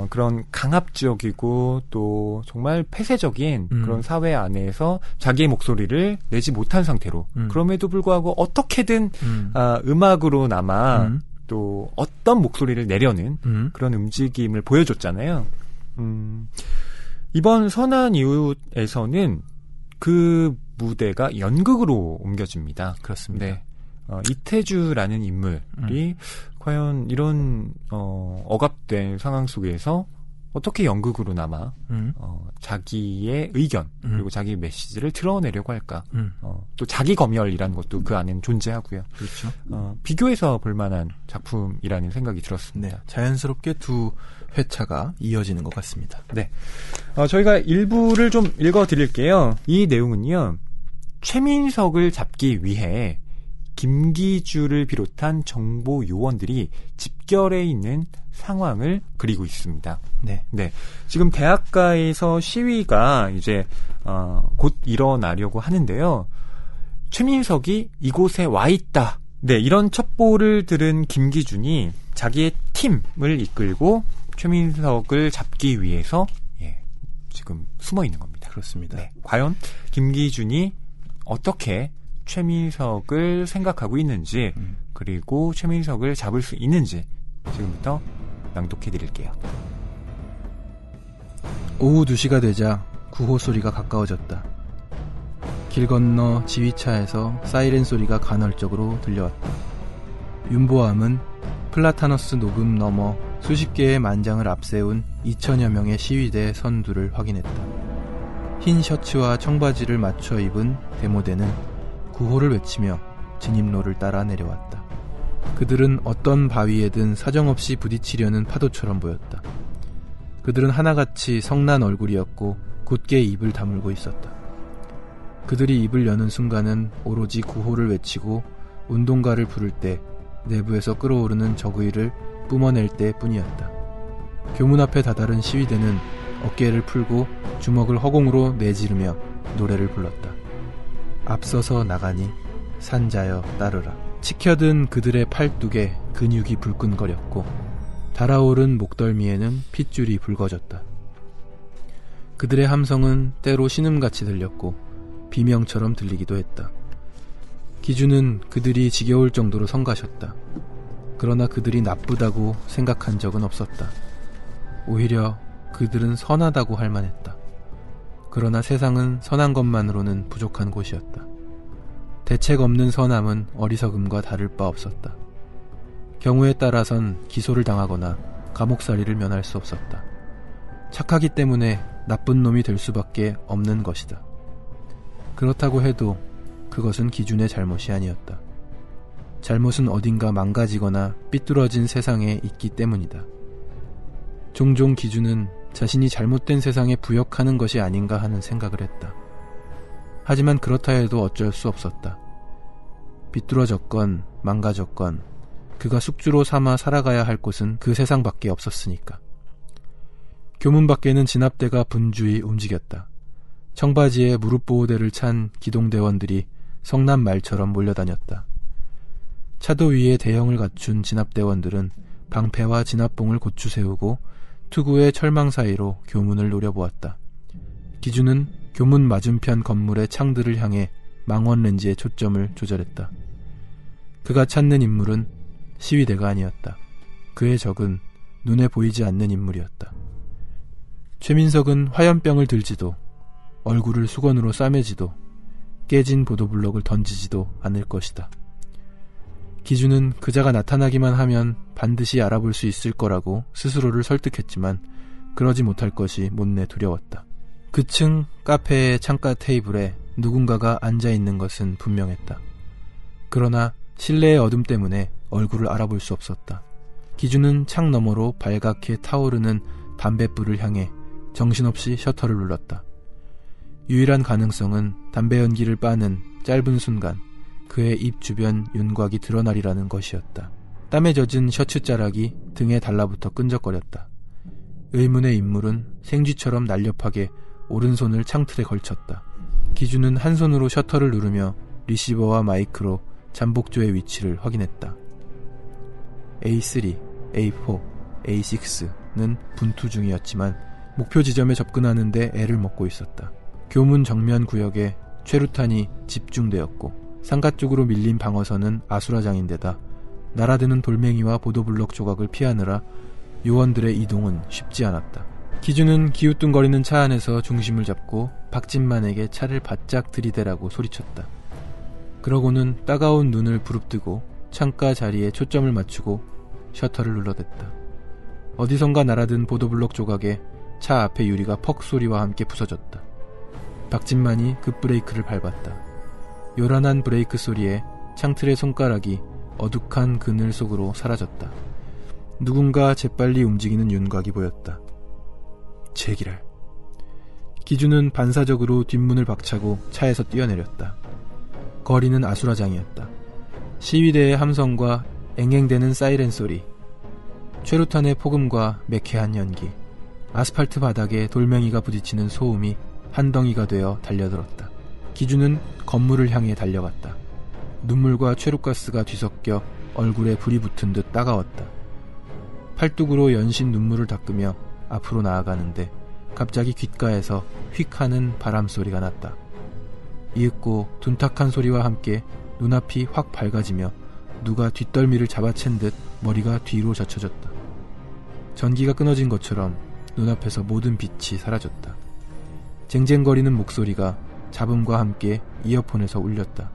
그런 강압적이고 또 정말 폐쇄적인 그런 사회 안에서 자기의 목소리를 내지 못한 상태로 그럼에도 불구하고 어떻게든 음악으로나마 또 어떤 목소리를 내려는 그런 움직임을 보여줬잖아요. 이번 선한 이웃에서는 그 무대가 연극으로 옮겨집니다. 그렇습니다. 네. 이태주라는 인물이 과연 이런 억압된 상황 속에서 어떻게 연극으로나마 자기의 의견 그리고 자기의 메시지를 드러내려고 할까? 또 자기 검열이라는 것도 그 안에는 존재하고요. 그렇죠. 비교해서 볼만한 작품이라는 생각이 들었습니다. 네, 자연스럽게 두 회차가 이어지는 것 같습니다. 네, 저희가 일부를 좀 읽어드릴게요. 이 내용은요, 최민석을 잡기 위해 김기주를 비롯한 정보 요원들이 집결해 있는 상황을 그리고 있습니다. 네. 네. 지금 대학가에서 시위가 이제 곧 일어나려고 하는데요. 최민석이 이곳에 와 있다. 네, 이런 첩보를 들은 김기준이 자기의 팀을 이끌고 최민석을 잡기 위해서 지금 숨어 있는 겁니다. 그렇습니다. 네. 과연 김기준이 어떻게 최민석을 생각하고 있는지 그리고 최민석을 잡을 수 있는지 지금부터 낭독해드릴게요. 오후 2시가 되자 구호 소리가 가까워졌다. 길 건너 지휘차에서 사이렌 소리가 간헐적으로 들려왔다. 윤보암은 플라타너스 녹음 너머 수십 개의 만장을 앞세운 2000여 명의 시위대 선두를 확인했다. 흰 셔츠와 청바지를 맞춰 입은 데모대는 구호를 외치며 진입로를 따라 내려왔다. 그들은 어떤 바위에든 사정없이 부딪히려는 파도처럼 보였다. 그들은 하나같이 성난 얼굴이었고 곧게 입을 다물고 있었다. 그들이 입을 여는 순간은 오로지 구호를 외치고 운동가를 부를 때 내부에서 끓어오르는 적의를 뿜어낼 때뿐이었다. 교문 앞에 다다른 시위대는 어깨를 풀고 주먹을 허공으로 내지르며 노래를 불렀다. 앞서서 나가니 산자여 따르라. 치켜든 그들의 팔뚝에 근육이 불끈거렸고 달아오른 목덜미에는 핏줄이 붉어졌다. 그들의 함성은 때로 신음같이 들렸고 비명처럼 들리기도 했다. 기준은 그들이 지겨울 정도로 성가셨다. 그러나 그들이 나쁘다고 생각한 적은 없었다. 오히려 그들은 선하다고 할 만했다. 그러나 세상은 선한 것만으로는 부족한 곳이었다. 대책 없는 선함은 어리석음과 다를 바 없었다. 경우에 따라선 기소를 당하거나 감옥살이를 면할 수 없었다. 착하기 때문에 나쁜 놈이 될 수밖에 없는 것이다. 그렇다고 해도 그것은 기준의 잘못이 아니었다. 잘못은 어딘가 망가지거나 삐뚤어진 세상에 있기 때문이다. 종종 기준은 자신이 잘못된 세상에 부역하는 것이 아닌가 하는 생각을 했다. 하지만 그렇다 해도 어쩔 수 없었다. 비뚤어졌건 망가졌건 그가 숙주로 삼아 살아가야 할 곳은 그 세상밖에 없었으니까. 교문 밖에는 진압대가 분주히 움직였다. 청바지에 무릎보호대를 찬 기동대원들이 성난 말처럼 몰려다녔다. 차도 위에 대형을 갖춘 진압대원들은 방패와 진압봉을 고추 세우고 투구의 철망 사이로 교문을 노려보았다. 기준은 교문 맞은편 건물의 창들을 향해 망원 렌즈의 초점을 조절했다. 그가 찾는 인물은 시위대가 아니었다. 그의 적은 눈에 보이지 않는 인물이었다. 최민석은 화염병을 들지도 얼굴을 수건으로 싸매지도 깨진 보도블록을 던지지도 않을 것이다. 기준은 그자가 나타나기만 하면 반드시 알아볼 수 있을 거라고 스스로를 설득했지만 그러지 못할 것이 못내 두려웠다. 그 층 카페의 창가 테이블에 누군가가 앉아있는 것은 분명했다. 그러나 실내의 어둠 때문에 얼굴을 알아볼 수 없었다. 기준은 창 너머로 발갛게 타오르는 담뱃불을 향해 정신없이 셔터를 눌렀다. 유일한 가능성은 담배 연기를 빠는 짧은 순간 그의 입 주변 윤곽이 드러나리라는 것이었다. 땀에 젖은 셔츠 자락이 등에 달라붙어 끈적거렸다. 의문의 인물은 생쥐처럼 날렵하게 오른손을 창틀에 걸쳤다. 기준은 한 손으로 셔터를 누르며 리시버와 마이크로 잠복조의 위치를 확인했다. A3, A4, A6는 분투 중이었지만 목표 지점에 접근하는데 애를 먹고 있었다. 교문 정면 구역에 최루탄이 집중되었고 상가 쪽으로 밀린 방어선은 아수라장인데다 날아드는 돌멩이와 보도블록 조각을 피하느라 요원들의 이동은 쉽지 않았다. 기준은 기우뚱거리는 차 안에서 중심을 잡고 박진만에게 차를 바짝 들이대라고 소리쳤다. 그러고는 따가운 눈을 부릅뜨고 창가 자리에 초점을 맞추고 셔터를 눌러댔다. 어디선가 날아든 보도블록 조각에 차 앞의 유리가 퍽 소리와 함께 부서졌다. 박진만이 급브레이크를 밟았다. 요란한 브레이크 소리에 창틀의 손가락이 어둑한 그늘 속으로 사라졌다. 누군가 재빨리 움직이는 윤곽이 보였다. 제기랄. 기준은 반사적으로 뒷문을 박차고 차에서 뛰어내렸다. 거리는 아수라장이었다. 시위대의 함성과 앵앵대는 사이렌 소리, 최루탄의 폭음과 매캐한 연기, 아스팔트 바닥에 돌멩이가 부딪히는 소음이 한 덩이가 되어 달려들었다. 기준은 건물을 향해 달려갔다. 눈물과 최루가스가 뒤섞여 얼굴에 불이 붙은 듯 따가웠다. 팔뚝으로 연신 눈물을 닦으며 앞으로 나아가는데 갑자기 귓가에서 휙 하는 바람소리가 났다. 이윽고 둔탁한 소리와 함께 눈앞이 확 밝아지며 누가 뒷덜미를 잡아챈 듯 머리가 뒤로 젖혀졌다. 전기가 끊어진 것처럼 눈앞에서 모든 빛이 사라졌다. 쟁쟁거리는 목소리가 잡음과 함께 이어폰에서 울렸다.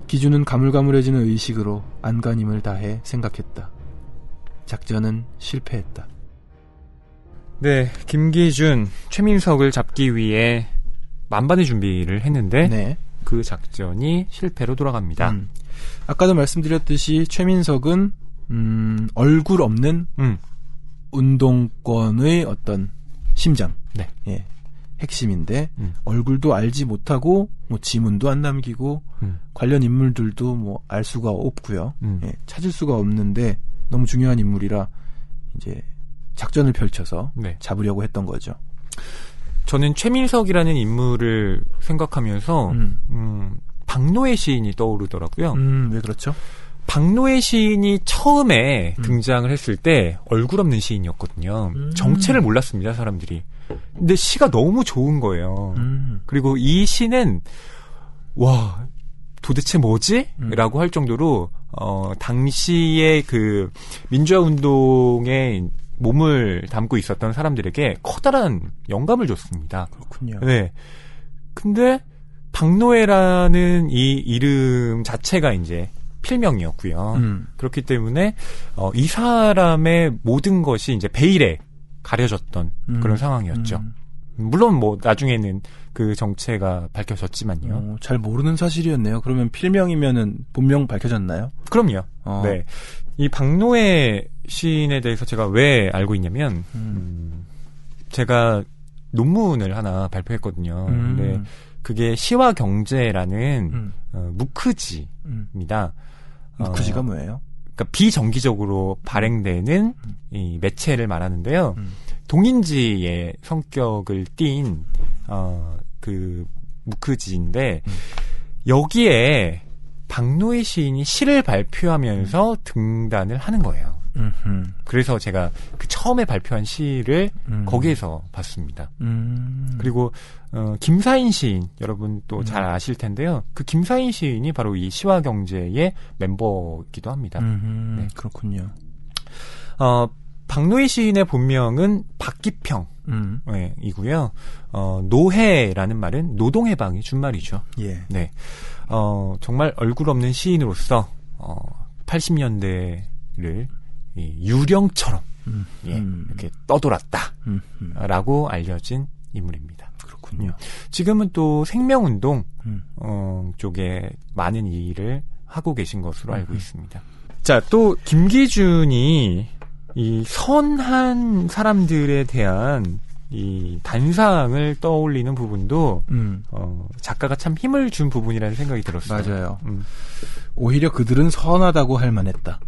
기준은 가물가물해지는 의식으로 안간힘을 다해 생각했다. 작전은 실패했다. 네, 김기준, 최민석을 잡기 위해 만반의 준비를 했는데 네. 그 작전이 실패로 돌아갑니다. 아까도 말씀드렸듯이 최민석은 얼굴 없는 운동권의 어떤 심장, 네. 예, 핵심인데 얼굴도 알지 못하고 뭐 지문도 안 남기고 관련 인물들도 뭐 알 수가 없고요. 예, 찾을 수가 없는데 너무 중요한 인물이라 이제 작전을 펼쳐서 네. 잡으려고 했던 거죠. 저는 최민석이라는 인물을 생각하면서 박노해 시인이 떠오르더라고요. 왜 그렇죠? 박노해 시인이 처음에 등장을 했을 때 얼굴 없는 시인이었거든요. 정체를 몰랐습니다, 사람들이. 근데 시가 너무 좋은 거예요. 그리고 이 시는 와, 도대체 뭐지? 라고 할 정도로 당시에 그 민주화 운동에 몸을 담고 있었던 사람들에게 커다란 영감을 줬습니다. 그렇군요. 네. 근데 박노해라는 이 이름 자체가 이제 필명이었고요. 그렇기 때문에 이 사람의 모든 것이 이제 베일에 가려졌던 그런 상황이었죠. 물론 뭐 나중에는 그 정체가 밝혀졌지만요. 잘 모르는 사실이었네요. 그러면 필명이면은 본명 밝혀졌나요? 그럼요. 네. 이 박노해 시인에 대해서 제가 왜 알고 있냐면 제가 논문을 하나 발표했거든요. 근데 그게 시와 경제라는 무크지입니다. 무크지가 뭐예요? 그러니까 비정기적으로 발행되는 이 매체를 말하는데요. 동인지의 성격을 띈 그 무크지인데 여기에 박노해 시인이 시를 발표하면서 등단을 하는 거예요. 그래서 제가 그 처음에 발표한 시를 거기에서 봤습니다. 그리고 김사인 시인 여러분 또 잘 아실 텐데요. 그 김사인 시인이 바로 이 시와 경제의 멤버이기도 합니다. 네. 그렇군요. 박노해 시인의 본명은 박기평 네, 이고요. 노해라는 말은 노동해방이 준말이죠. 예. 네. 정말 얼굴 없는 시인으로서 80년대를 유령처럼 예, 이렇게 떠돌았다라고 알려진 인물입니다. 그렇군요. 지금은 또 생명운동 쪽에 많은 일을 하고 계신 것으로 알고 있습니다. 자, 또 김기준이 이 선한 사람들에 대한 이 단상을 떠올리는 부분도 작가가 참 힘을 준 부분이라는 생각이 들었어요. 맞아요. 오히려 그들은 선하다고 할 만했다.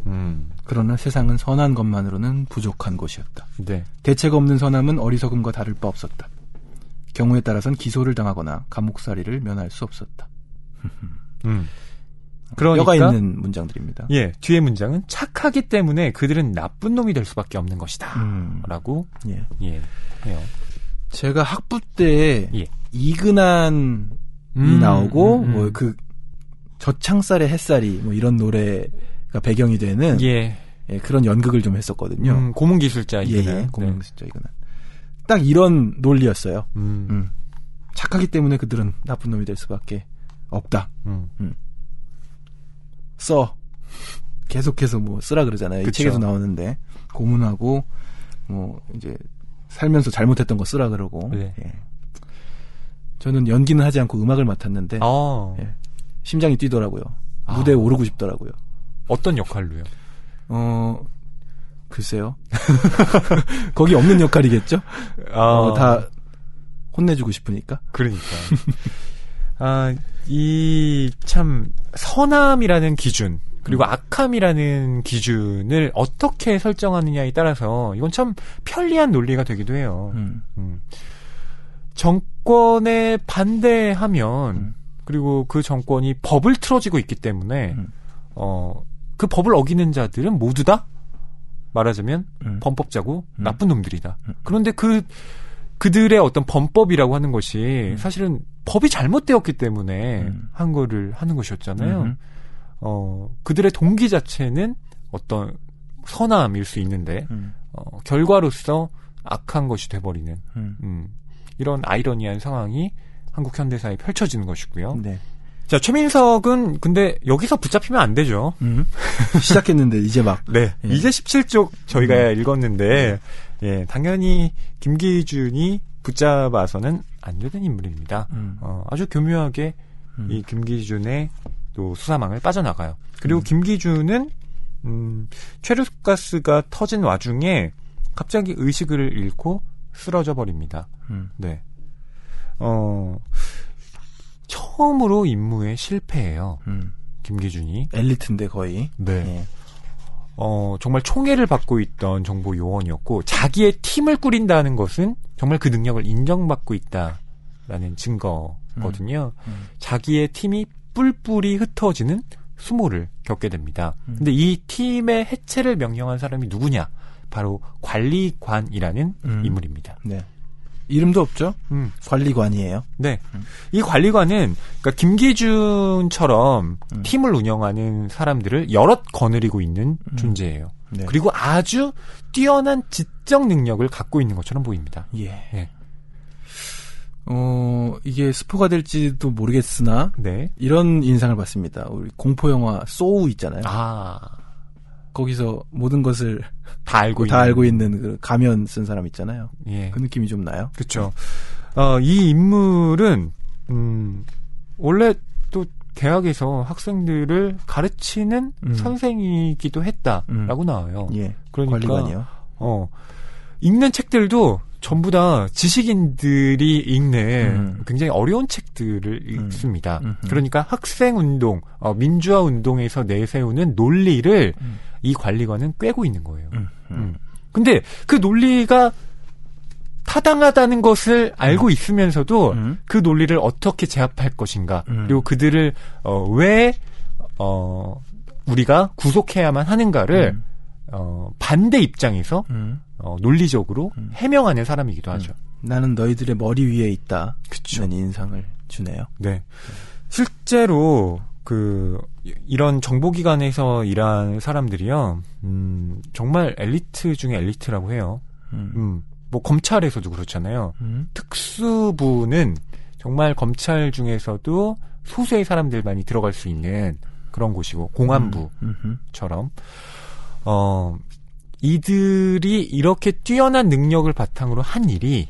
그러나 세상은 선한 것만으로는 부족한 곳이었다. 네. 대책 없는 선함은 어리석음과 다를 바 없었다. 경우에 따라선 기소를 당하거나 감옥살이를 면할 수 없었다. 그러니까, 뼈가 있는 문장들입니다. 예, 뒤에 문장은 착하기 때문에 그들은 나쁜 놈이 될 수밖에 없는 것이다. 라고 예. 예, 해요. 제가 학부 때 예. 이근한이 나오고 뭐 그 저창살의 햇살이 뭐 이런 노래가 배경이 되는 예. 예, 그런 연극을 좀 했었거든요. 고문기술자 이근한. 예, 고문기술자 이근한. 딱 이런 논리였어요. 착하기 때문에 그들은 나쁜 놈이 될 수밖에 없다. 써. 계속해서 뭐 쓰라 그러잖아요. 그쵸. 이 책에도 나오는데 고문하고 뭐 이제 살면서 잘못했던 거 쓰라 그러고. 네. 예. 저는 연기는 하지 않고 음악을 맡았는데 예. 심장이 뛰더라고요. 무대에 오르고 싶더라고요. 어떤 역할로요? 글쎄요. 거기 없는 역할이겠죠? 다 혼내주고 싶으니까. 그러니까. 이 참 선함이라는 기준 그리고 악함이라는 기준을 어떻게 설정하느냐에 따라서 이건 참 편리한 논리가 되기도 해요. 정권에 반대하면 그리고 그 정권이 법을 틀어지고 있기 때문에 그 법을 어기는 자들은 모두 다 말하자면 범법자고 나쁜 놈들이다. 그런데 그들의 어떤 범법이라고 하는 것이 사실은 법이 잘못되었기 때문에 한 거를 하는 것이었잖아요. 그들의 동기 자체는 어떤 선함일 수 있는데 결과로서 악한 것이 돼버리는 이런 아이러니한 상황이 한국 현대사에 펼쳐지는 것이고요. 네. 자, 최민석은 근데 여기서 붙잡히면 안 되죠. 시작했는데 이제 막. 네. 예. 이제 17쪽 저희가 읽었는데 예, 당연히 김기준이 붙잡아서는 안 되는 인물입니다. 아주 교묘하게 이 김기준의 또 수사망을 빠져나가요. 그리고 김기준은 최루가스가 터진 와중에 갑자기 의식을 잃고 쓰러져 버립니다. 네. 처음으로 임무에 실패해요. 김기준이. 엘리트인데 거의. 네. 예. 정말 총애를 받고 있던 정보 요원이었고 자기의 팀을 꾸린다는 것은 정말 그 능력을 인정받고 있다라는 증거거든요. 자기의 팀이 뿔뿔이 흩어지는 수모를 겪게 됩니다. 근데 이 팀의 해체를 명령한 사람이 누구냐? 바로 관리관이라는 인물입니다. 네. 이름도 없죠? 관리관이에요. 네. 이 관리관은 그러니까 김기준처럼 팀을 운영하는 사람들을 여럿 거느리고 있는 존재예요. 네. 그리고 아주 뛰어난 지적 능력을 갖고 있는 것처럼 보입니다. 예. 예. 이게 스포가 될지도 모르겠으나 네. 이런 인상을 받습니다. 우리 공포 영화 소우 있잖아요. 아. 거기서 모든 것을 다 다 알고 있는 그 가면 쓴 사람 있잖아요. 예. 그 느낌이 좀 나요. 그렇죠. 이 인물은 원래 또 대학에서 학생들을 가르치는 선생이기도 했다라고 나와요. 예. 그러니까 관리관이요. 읽는 책들도 전부 다 지식인들이 읽는 굉장히 어려운 책들을 읽습니다. 그러니까 학생운동, 민주화운동에서 내세우는 논리를 이 관리관은 꿰고 있는 거예요. 근데 그 논리가 타당하다는 것을 알고 있으면서도 그 논리를 어떻게 제압할 것인가, 그리고 그들을 왜 우리가 구속해야만 하는가를 반대 입장에서 논리적으로 해명하는 사람이기도 하죠. 나는 너희들의 머리 위에 있다. 그쵸. 라는 인상을 주네요. 네. 실제로 이런 정보기관에서 일하는 사람들이요, 정말 엘리트 중에 엘리트라고 해요. 뭐 검찰에서도 그렇잖아요. 특수부는 정말 검찰 중에서도 소수의 사람들만이 들어갈 수 있는 그런 곳이고, 공안부처럼 이들이 이렇게 뛰어난 능력을 바탕으로 한 일이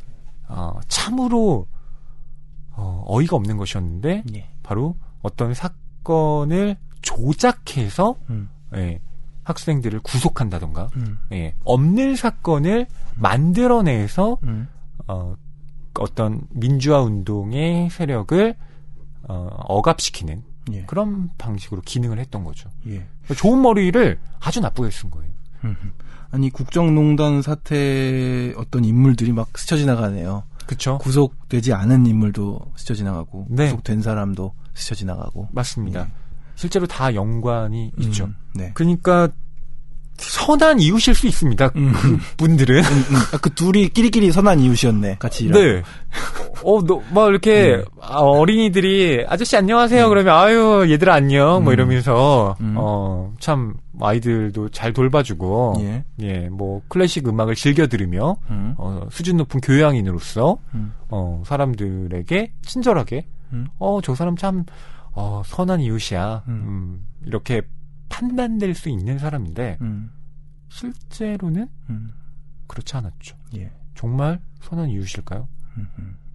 참으로 어이가 없는 것이었는데, 예. 바로 어떤 사건을 조작해서 예, 학생들을 구속한다던가, 예, 없는 사건을 만들어내서 어떤 민주화 운동의 세력을 억압시키는 예. 그런 방식으로 기능을 했던 거죠. 예. 좋은 머리를 아주 나쁘게 쓴 거예요. 아니 국정농단 사태 어떤 인물들이 막 스쳐 지나가네요. 그렇죠. 구속되지 않은 인물도 스쳐 지나가고, 네. 구속된 사람도 스쳐 지나가고. 맞습니다. 예. 실제로 다 연관이 있죠. 네. 그러니까 선한 이웃일 수 있습니다. 그분들은. 그 둘이 끼리끼리 선한 이웃이었네. 같이 일하고. 네. 막 이렇게 어린이들이 아저씨 안녕하세요. 그러면 아유 얘들아 안녕 뭐 이러면서 참 아이들도 잘 돌봐주고 예. 뭐 클래식 음악을 즐겨 들으며 수준 높은 교양인으로서 사람들에게 친절하게 저 사람 참 선한 이웃이야. 이렇게 판단될 수 있는 사람인데 실제로는 그렇지 않았죠. 예. 정말 선한 이웃일까요?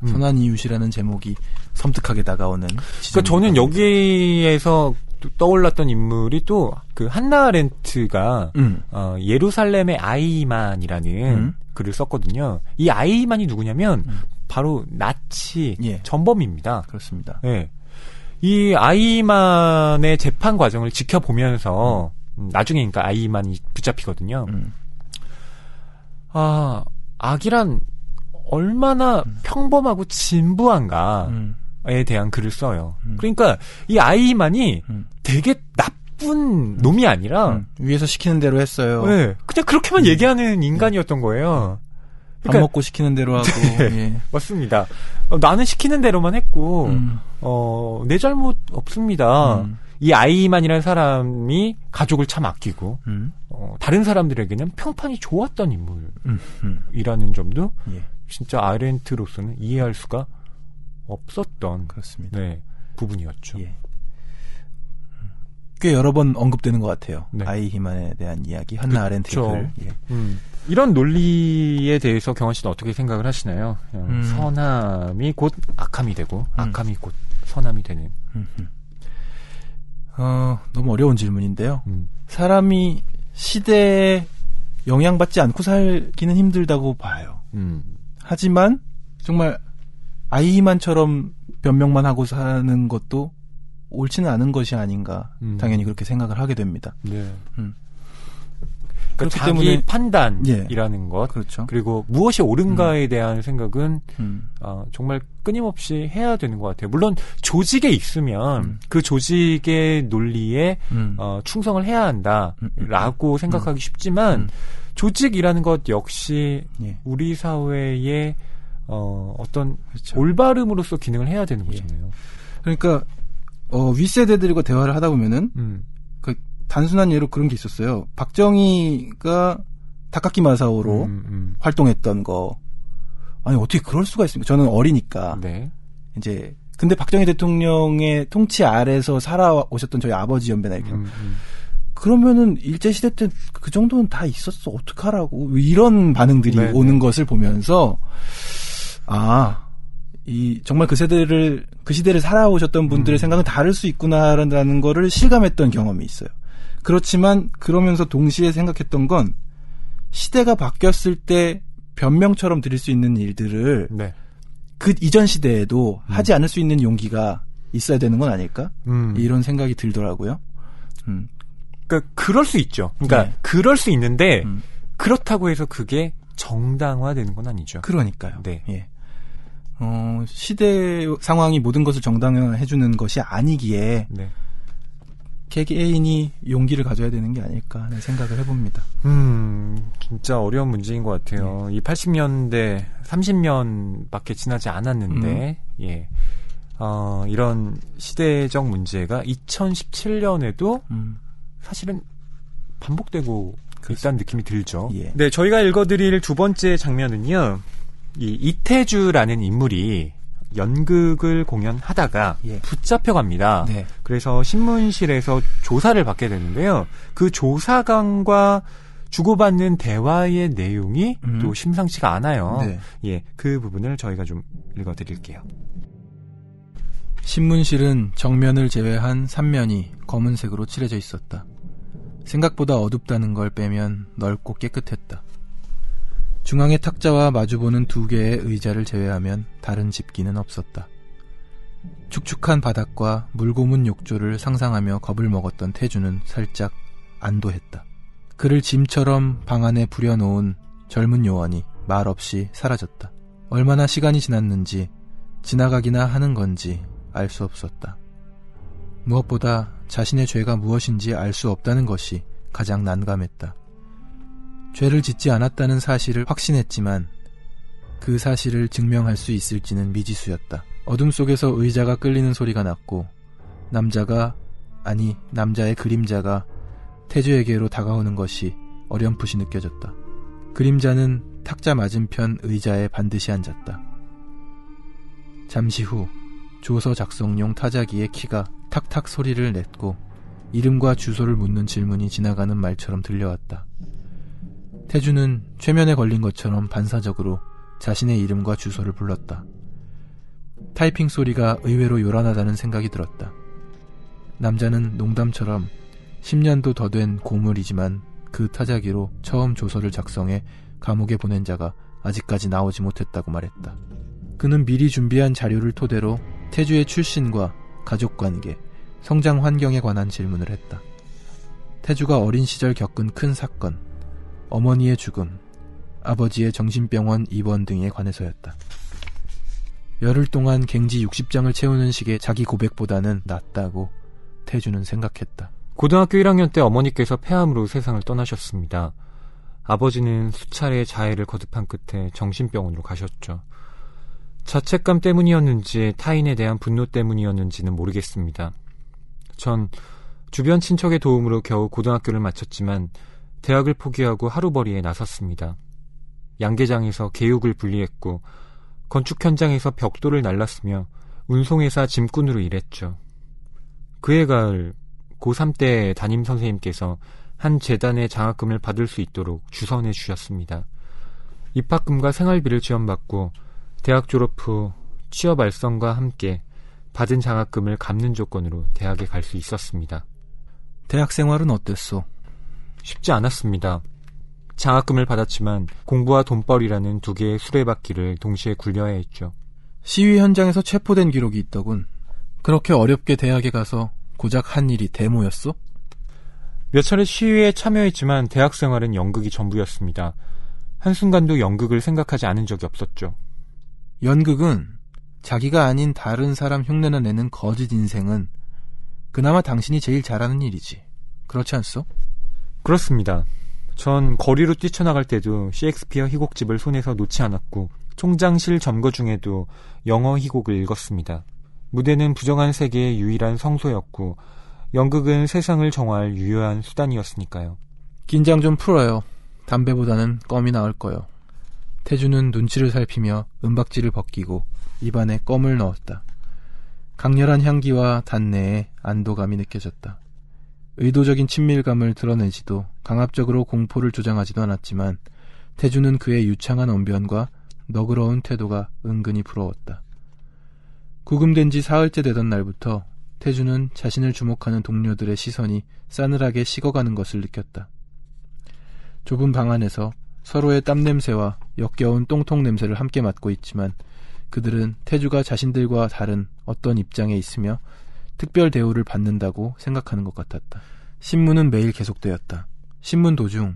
선한 이웃이라는 제목이 섬뜩하게 다가오는. 그러니까 저는 여기에서 떠올랐던 인물이 또 그 한나 아렌트가 예루살렘의 아이만이라는 글을 썼거든요. 이 아이만이 누구냐면 바로 나치 전범입니다. 그렇습니다. 네. 이 아이만의 재판 과정을 지켜보면서 나중에 그러니까 아이만이 붙잡히거든요. 악이란 얼마나 평범하고 진부한가에 대한 글을 써요. 그러니까 이 아이만이 되게 나쁜 놈이 아니라 위에서 시키는 대로 했어요. 네, 그냥 그렇게만 얘기하는 인간이었던 거예요. 밥 그러니까, 먹고 시키는 대로 하고. 네, 예. 맞습니다. 나는 시키는 대로만 했고 내 잘못 없습니다. 이 아이만이라는 사람이 가족을 참 아끼고 다른 사람들에게는 평판이 좋았던 인물이라는 점도 진짜 아렌트로서는 이해할 수가 없었던 그렇습니다. 네, 부분이었죠. 예. 꽤 여러 번 언급되는 것 같아요. 네. 아이 희만에 대한 이야기, 한나 아렌트의 글. 예. 이런 논리에 대해서 경원 씨는 어떻게 생각을 하시나요? 선함이 곧 악함이 되고 악함이 곧 선함이 되는. 너무 어려운 질문인데요. 사람이 시대에 영향받지 않고 살기는 힘들다고 봐요. 하지만 정말 아이 희만처럼 변명만 하고 사는 것도 옳지는 않은 것이 아닌가. 당연히 그렇게 생각을 하게 됩니다. 네. 그렇기 자기 때문에 판단이라는 것, 그렇죠. 그리고 무엇이 옳은가에 대한 생각은 정말 끊임없이 해야 되는 것 같아요. 물론 조직에 있으면 그 조직의 논리에 충성을 해야 한다라고 생각하기 쉽지만 조직이라는 것 역시 우리 사회의 어떤 그렇죠. 올바름으로서 기능을 해야 되는 거잖아요. 그러니까 윗세대들과 대화를 하다 보면은 그 단순한 예로 그런 게 있었어요. 박정희가 다카키 마사오로 활동했던 거. 아니 어떻게 그럴 수가 있습니까? 저는 어리니까. 네. 이제 근데 박정희 대통령의 통치 아래서 살아오셨던 저희 아버지 연배나 이렇게. 그러면은 일제 시대 때 그 정도는 다 있었어. 어떡하라고. 이런 반응들이 네네. 오는 것을 보면서 정말 그 시대를 살아오셨던 분들의 생각은 다를 수 있구나라는 거를 실감했던 경험이 있어요. 그렇지만 그러면서 동시에 생각했던 건 시대가 바뀌었을 때 변명처럼 드릴 수 있는 일들을 그 이전 시대에도 하지 않을 수 있는 용기가 있어야 되는 건 아닐까? 이런 생각이 들더라고요. 그러니까 그럴 수 있죠. 그러니까 그럴 수 있는데 그렇다고 해서 그게 정당화되는 건 아니죠. 그러니까요. 네. 예. 시대 상황이 모든 것을 정당화해주는 것이 아니기에 개개인이 용기를 가져야 되는 게 아닐까 하는 생각을 해봅니다. 진짜 어려운 문제인 것 같아요. 이 80년대 30년밖에 지나지 않았는데 이런 시대적 문제가 2017년에도 사실은 반복되고 있다는 느낌이 들죠. 네, 저희가 읽어드릴 두 번째 장면은요. 이 이태주라는 인물이 연극을 공연하다가 붙잡혀갑니다. 그래서 신문실에서 조사를 받게 되는데요. 그 조사관과 주고받는 대화의 내용이 또 심상치가 않아요. 그 부분을 저희가 좀 읽어드릴게요. 신문실은 정면을 제외한 3면이 검은색으로 칠해져 있었다. 생각보다 어둡다는 걸 빼면 넓고 깨끗했다. 중앙의 탁자와 마주보는 2개의 의자를 제외하면 다른 집기는 없었다. 축축한 바닥과 물고문 욕조를 상상하며 겁을 먹었던 태주는 살짝 안도했다. 그를 짐처럼 방 안에 부려놓은 젊은 요원이 말없이 사라졌다. 얼마나 시간이 지났는지 지나가기나 하는 건지 알 수 없었다. 무엇보다 자신의 죄가 무엇인지 알 수 없다는 것이 가장 난감했다. 죄를 짓지 않았다는 사실을 확신했지만 그 사실을 증명할 수 있을지는 미지수였다. 어둠 속에서 의자가 끌리는 소리가 났고 남자의 그림자가 태주에게로 다가오는 것이 어렴풋이 느껴졌다. 그림자는 탁자 맞은편 의자에 반드시 앉았다. 잠시 후 조서 작성용 타자기의 키가 탁탁 소리를 냈고 이름과 주소를 묻는 질문이 지나가는 말처럼 들려왔다. 태주는 최면에 걸린 것처럼 반사적으로 자신의 이름과 주소를 불렀다. 타이핑 소리가 의외로 요란하다는 생각이 들었다. 남자는 농담처럼 10년도 더 된 고물이지만 그 타자기로 처음 조서를 작성해 감옥에 보낸 자가 아직까지 나오지 못했다고 말했다. 그는 미리 준비한 자료를 토대로 태주의 출신과 가족관계, 성장 환경에 관한 질문을 했다. 태주가 어린 시절 겪은 큰 사건, 어머니의 죽음, 아버지의 정신병원 입원 등에 관해서였다. 열흘 동안 갱지 60장을 채우는 식의 자기 고백보다는 낫다고 태주는 생각했다. 고등학교 1학년 때 어머니께서 폐암으로 세상을 떠나셨습니다. 아버지는 수차례 자해를 거듭한 끝에 정신병원으로 가셨죠. 자책감 때문이었는지 타인에 대한 분노 때문이었는지는 모르겠습니다. 전 주변 친척의 도움으로 겨우 고등학교를 마쳤지만 대학을 포기하고 하루벌이에 나섰습니다. 양계장에서 개육을 분리했고 건축 현장에서 벽돌을 날랐으며 운송회사 짐꾼으로 일했죠. 그해 가을 고3 때 담임 선생님께서 한 재단의 장학금을 받을 수 있도록 주선해 주셨습니다. 입학금과 생활비를 지원받고 대학 졸업 후 취업 알선과 함께 받은 장학금을 갚는 조건으로 대학에 갈 수 있었습니다. 대학 생활은 어땠어? 쉽지 않았습니다. 장학금을 받았지만 공부와 돈벌이라는 두 개의 수레바퀴를 동시에 굴려야 했죠. 시위 현장에서 체포된 기록이 있더군. 그렇게 어렵게 대학에 가서 고작 한 일이 데모였어? 몇 차례 시위에 참여했지만 대학 생활은 연극이 전부였습니다. 한순간도 연극을 생각하지 않은 적이 없었죠. 연극은 자기가 아닌 다른 사람 흉내나 내는 거짓 인생은 그나마 당신이 제일 잘하는 일이지. 그렇지 않소? 그렇습니다. 전 거리로 뛰쳐나갈 때도 셰익스피어 희곡집을 손에서 놓지 않았고 총장실 점거 중에도 영어 희곡을 읽었습니다. 무대는 부정한 세계의 유일한 성소였고 연극은 세상을 정화할 유효한 수단이었으니까요. 긴장 좀 풀어요. 담배보다는 껌이 나을 거요. 태주는 눈치를 살피며 은박지를 벗기고 입안에 껌을 넣었다. 강렬한 향기와 단내에 안도감이 느껴졌다. 의도적인 친밀감을 드러내지도 강압적으로 공포를 조장하지도 않았지만 태주는 그의 유창한 언변과 너그러운 태도가 은근히 부러웠다. 구금된 지 사흘째 되던 날부터 태주는 자신을 주목하는 동료들의 시선이 싸늘하게 식어가는 것을 느꼈다. 좁은 방 안에서 서로의 땀냄새와 역겨운 똥통 냄새를 함께 맡고 있지만 그들은 태주가 자신들과 다른 어떤 입장에 있으며 특별 대우를 받는다고 생각하는 것 같았다. 신문은 매일 계속되었다. 신문 도중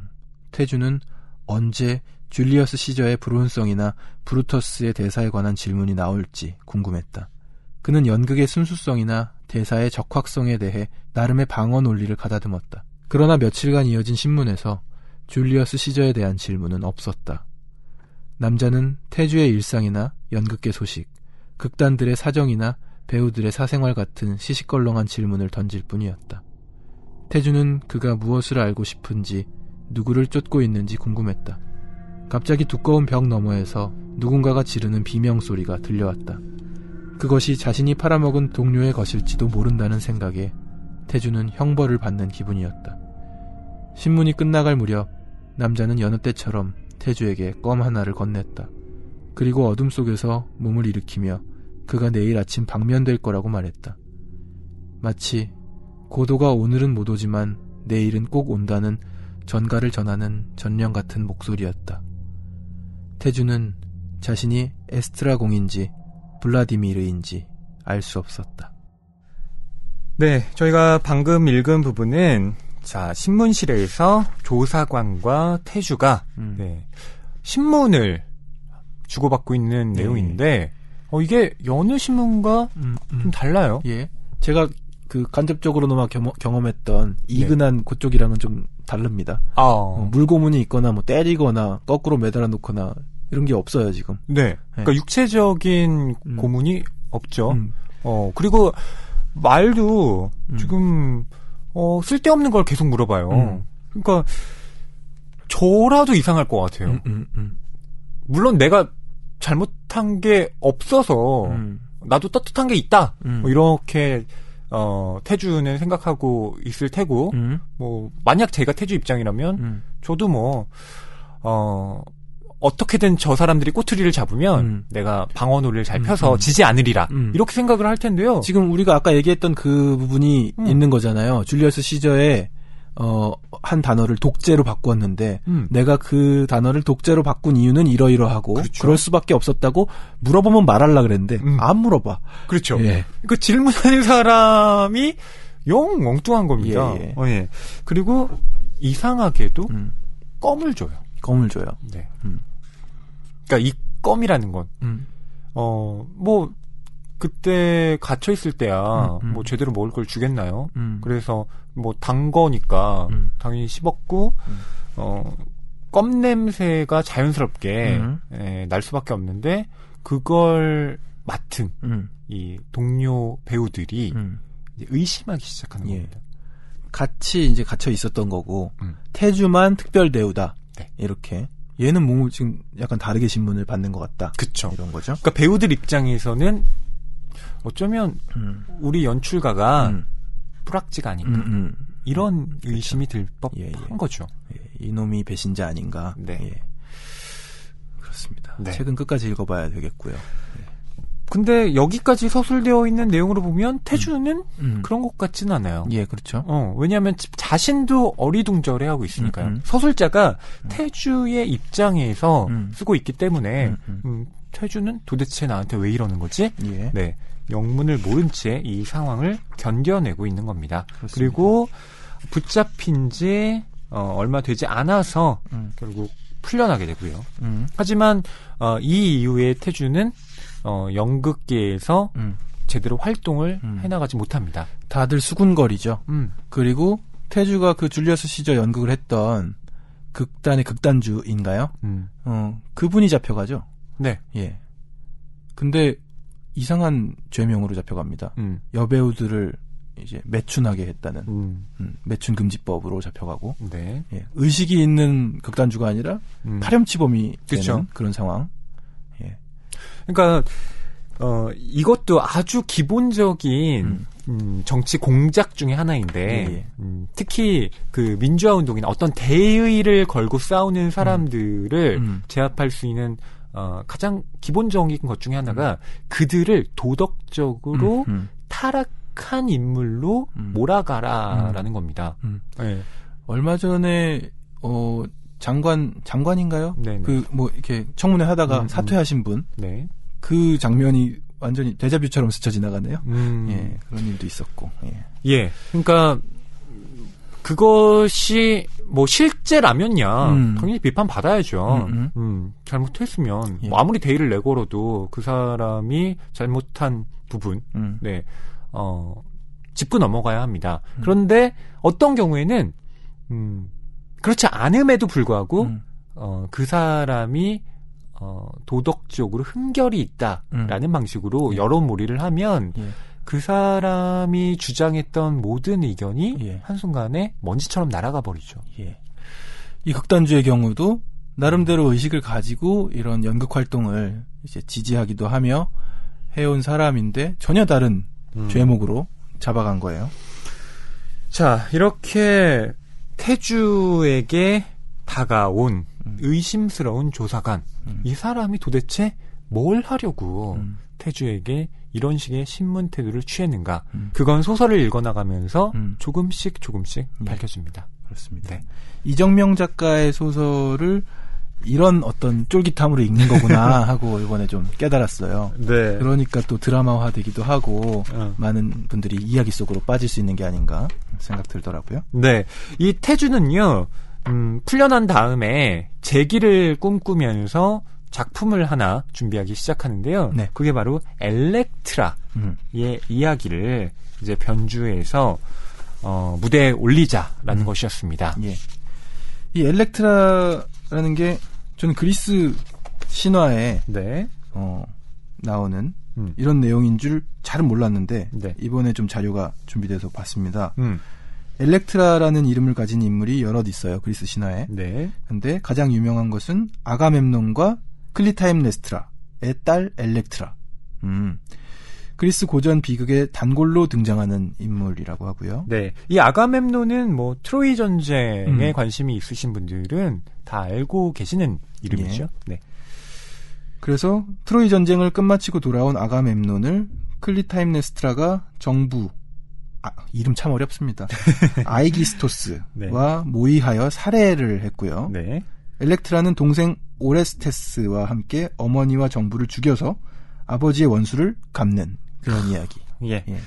태주는 언제 줄리어스 시저의 불온성이나 브루터스의 대사에 관한 질문이 나올지 궁금했다. 그는 연극의 순수성이나 대사의 적확성에 대해 나름의 방어 논리를 가다듬었다. 그러나 며칠간 이어진 신문에서 줄리어스 시저에 대한 질문은 없었다. 남자는 태주의 일상이나 연극계 소식, 극단들의 사정이나 배우들의 사생활 같은 시시껄렁한 질문을 던질 뿐이었다. 태주는 그가 무엇을 알고 싶은지, 누구를 쫓고 있는지 궁금했다. 갑자기 두꺼운 벽 너머에서 누군가가 지르는 비명소리가 들려왔다. 그것이 자신이 팔아먹은 동료의 것일지도 모른다는 생각에 태주는 형벌을 받는 기분이었다. 신문이 끝나갈 무렵 남자는 여느 때처럼 태주에게 껌 하나를 건넸다. 그리고 어둠 속에서 몸을 일으키며 그가 내일 아침 방면될 거라고 말했다. 마치 고도가 오늘은 못 오지만 내일은 꼭 온다는 전가를 전하는 전령 같은 목소리였다. 태주는 자신이 에스트라공인지 블라디미르인지 알 수 없었다. 네, 저희가 방금 읽은 부분은 신문실에서 조사관과 태주가 신문을 주고받고 있는 내용인데 이게 여느 신문과 좀 달라요. 예, 제가 간접적으로나마 경험했던 이근한 그쪽이랑은 좀 다릅니다. 물고문이 있거나 뭐 때리거나 거꾸로 매달아 놓거나 이런 게 없어요 지금. 네, 그러니까 육체적인 고문이 없죠. 그리고 말도 지금 쓸데없는 걸 계속 물어봐요. 그러니까 저라도 이상할 것 같아요. 물론 내가 잘못한 게 없어서 나도 떳떳한 게 있다. 뭐 이렇게 태주는 생각하고 있을 테고 뭐 만약 제가 태주 입장이라면 저도 어떻게든 저 사람들이 꼬투리를 잡으면 내가 방어 논리를 잘 펴서 지지 않으리라 이렇게 생각을 할 텐데요. 지금 우리가 아까 얘기했던 그 부분이 있는 거잖아요. 줄리어스 시저의 한 단어를 독재로 바꿨는데 내가 그 단어를 독재로 바꾼 이유는 이러이러하고 그렇죠. 그럴 수밖에 없었다고 물어보면 말하려고 그랬는데 안 물어봐. 그렇죠. 예. 그 질문하는 사람이 영 엉뚱한 겁니다. 예. 그리고 이상하게도 껌을 줘요. 껌을 줘요. 네. 그러니까 이 껌이라는 건 뭐 그때 gat혀 있을 때야 뭐 제대로 먹을 걸 주겠나요? 그래서 뭐 단 거니까 당연히 씹었고 껌 냄새가 자연스럽게 날 수밖에 없는데 그걸 맡은 이 동료 배우들이 이제 의심하기 시작하는 겁니다. 같이 이제 갇혀 있었던 거고 태주만 특별 대우다. 네. 이렇게 얘는 뭐 지금 약간 다르게 신문을 받는 것 같다. 그쵸. 이런 거죠. 그러니까 배우들 입장에서는 어쩌면 우리 연출가가 뿌락지가 아닌가. 이런 의심이 들 법한 거죠. 예, 이놈이 배신자 아닌가. 네. 예. 그렇습니다. 네. 책은 끝까지 읽어봐야 되겠고요. 네. 근데 여기까지 서술되어 있는 내용으로 보면 태주는 그런 것 같지는 않아요. 예, 그렇죠. 왜냐하면 자신도 어리둥절해하고 있으니까요. 서술자가 태주의 입장에서 쓰고 있기 때문에 태주는 도대체 나한테 왜 이러는 거지? 예. 네, 영문을 모른 채 이 상황을 견뎌내고 있는 겁니다. 그렇습니다. 그리고 붙잡힌 지 얼마 되지 않아서 결국 풀려나게 되고요. 하지만 이 이후에 태주는 연극계에서 제대로 활동을 해나가지 못합니다. 다들 수군거리죠. 그리고 태주가 그 줄리어스 시저 연극을 했던 극단의 극단주인가요? 그분이 잡혀가죠. 네. 예. 근데 이상한 죄명으로 잡혀갑니다. 여배우들을 이제 매춘하게 했다는 매춘 금지법으로 잡혀가고. 네. 예. 의식이 있는 극단주가 아니라 파렴치범이 되는 그쵸. 그런 상황. 예. 그러니까 이것도 아주 기본적인 정치 공작 중에 하나인데 특히 그 민주화 운동이나 어떤 대의를 걸고 싸우는 사람들을 제압할 수 있는 가장 기본적인 것 중에 하나가 그들을 도덕적으로 타락한 인물로 몰아가라라는 겁니다. 네. 얼마 전에 장관인가요? 네네. 그 뭐 이렇게 청문회 하다가 사퇴하신 분. 네. 그 장면이 완전히 데자뷰처럼 스쳐 지나가네요. 예, 그런 일도 있었고. 예. 예. 그러니까 그것이 뭐 실제라면야 당연히 비판 받아야죠. 잘못했으면 예. 뭐 아무리 대의를 내걸어도 그 사람이 잘못한 부분, 네, 짚고 넘어가야 합니다. 그런데 어떤 경우에는 그렇지 않음에도 불구하고 그 사람이 도덕적으로 흠결이 있다라는 방식으로 여론몰이를 하면 예. 그 사람이 주장했던 모든 의견이 예. 한순간에 먼지처럼 날아가 버리죠. 예. 이 극단주의 경우도 나름대로 의식을 가지고 이런 연극 활동을 이제 지지하기도 하며 해온 사람인데 전혀 다른 죄목으로 잡아간 거예요. 자, 이렇게 태주에게 다가온 의심스러운 조사관. 이 사람이 도대체 뭘 하려고 태주에게 이런 식의 신문 태도를 취했는가. 그건 소설을 읽어나가면서 조금씩 밝혀집니다. 그렇습니다. 네. 이정명 작가의 소설을 이런 어떤 쫄깃함으로 읽는 거구나 하고 이번에 좀 깨달았어요. 네. 그러니까 또 드라마화되기도 하고 많은 분들이 이야기 속으로 빠질 수 있는 게 아닌가 생각 들더라고요. 네. 이 태주는요. 풀려난 다음에 재기를 꿈꾸면서 작품을 하나 준비하기 시작하는데요. 네. 그게 바로 엘렉트라의 이야기를 이제 변주해서 무대에 올리자라는 것이었습니다. 예. 이 엘렉트라라는 게 저는 그리스 신화에 네. 나오는 이런 내용인 줄 잘은 몰랐는데 네. 이번에 좀 자료가 준비돼서 봤습니다. 엘렉트라라는 이름을 가진 인물이 여럿 있어요. 그리스 신화에. 네. 근데 가장 유명한 것은 아가멤논과 클리타임네스트라의 딸 엘렉트라. 그리스 고전 비극의 단골로 등장하는 인물이라고 하고요. 네. 이 아가멤논은 뭐 트로이 전쟁에 관심이 있으신 분들은 다 알고 계시는 이름이죠. 예. 네. 그래서 트로이 전쟁을 끝마치고 돌아온 아가멤논을 클리타임네스트라가 정부 이름 참 어렵습니다. 아이기스토스와 네. 모의하여 살해를 했고요. 네. 엘렉트라는 동생 오레스테스와 함께 어머니와 정부를 죽여서 아버지의 원수를 갚는 그런 이야기. 예. 예.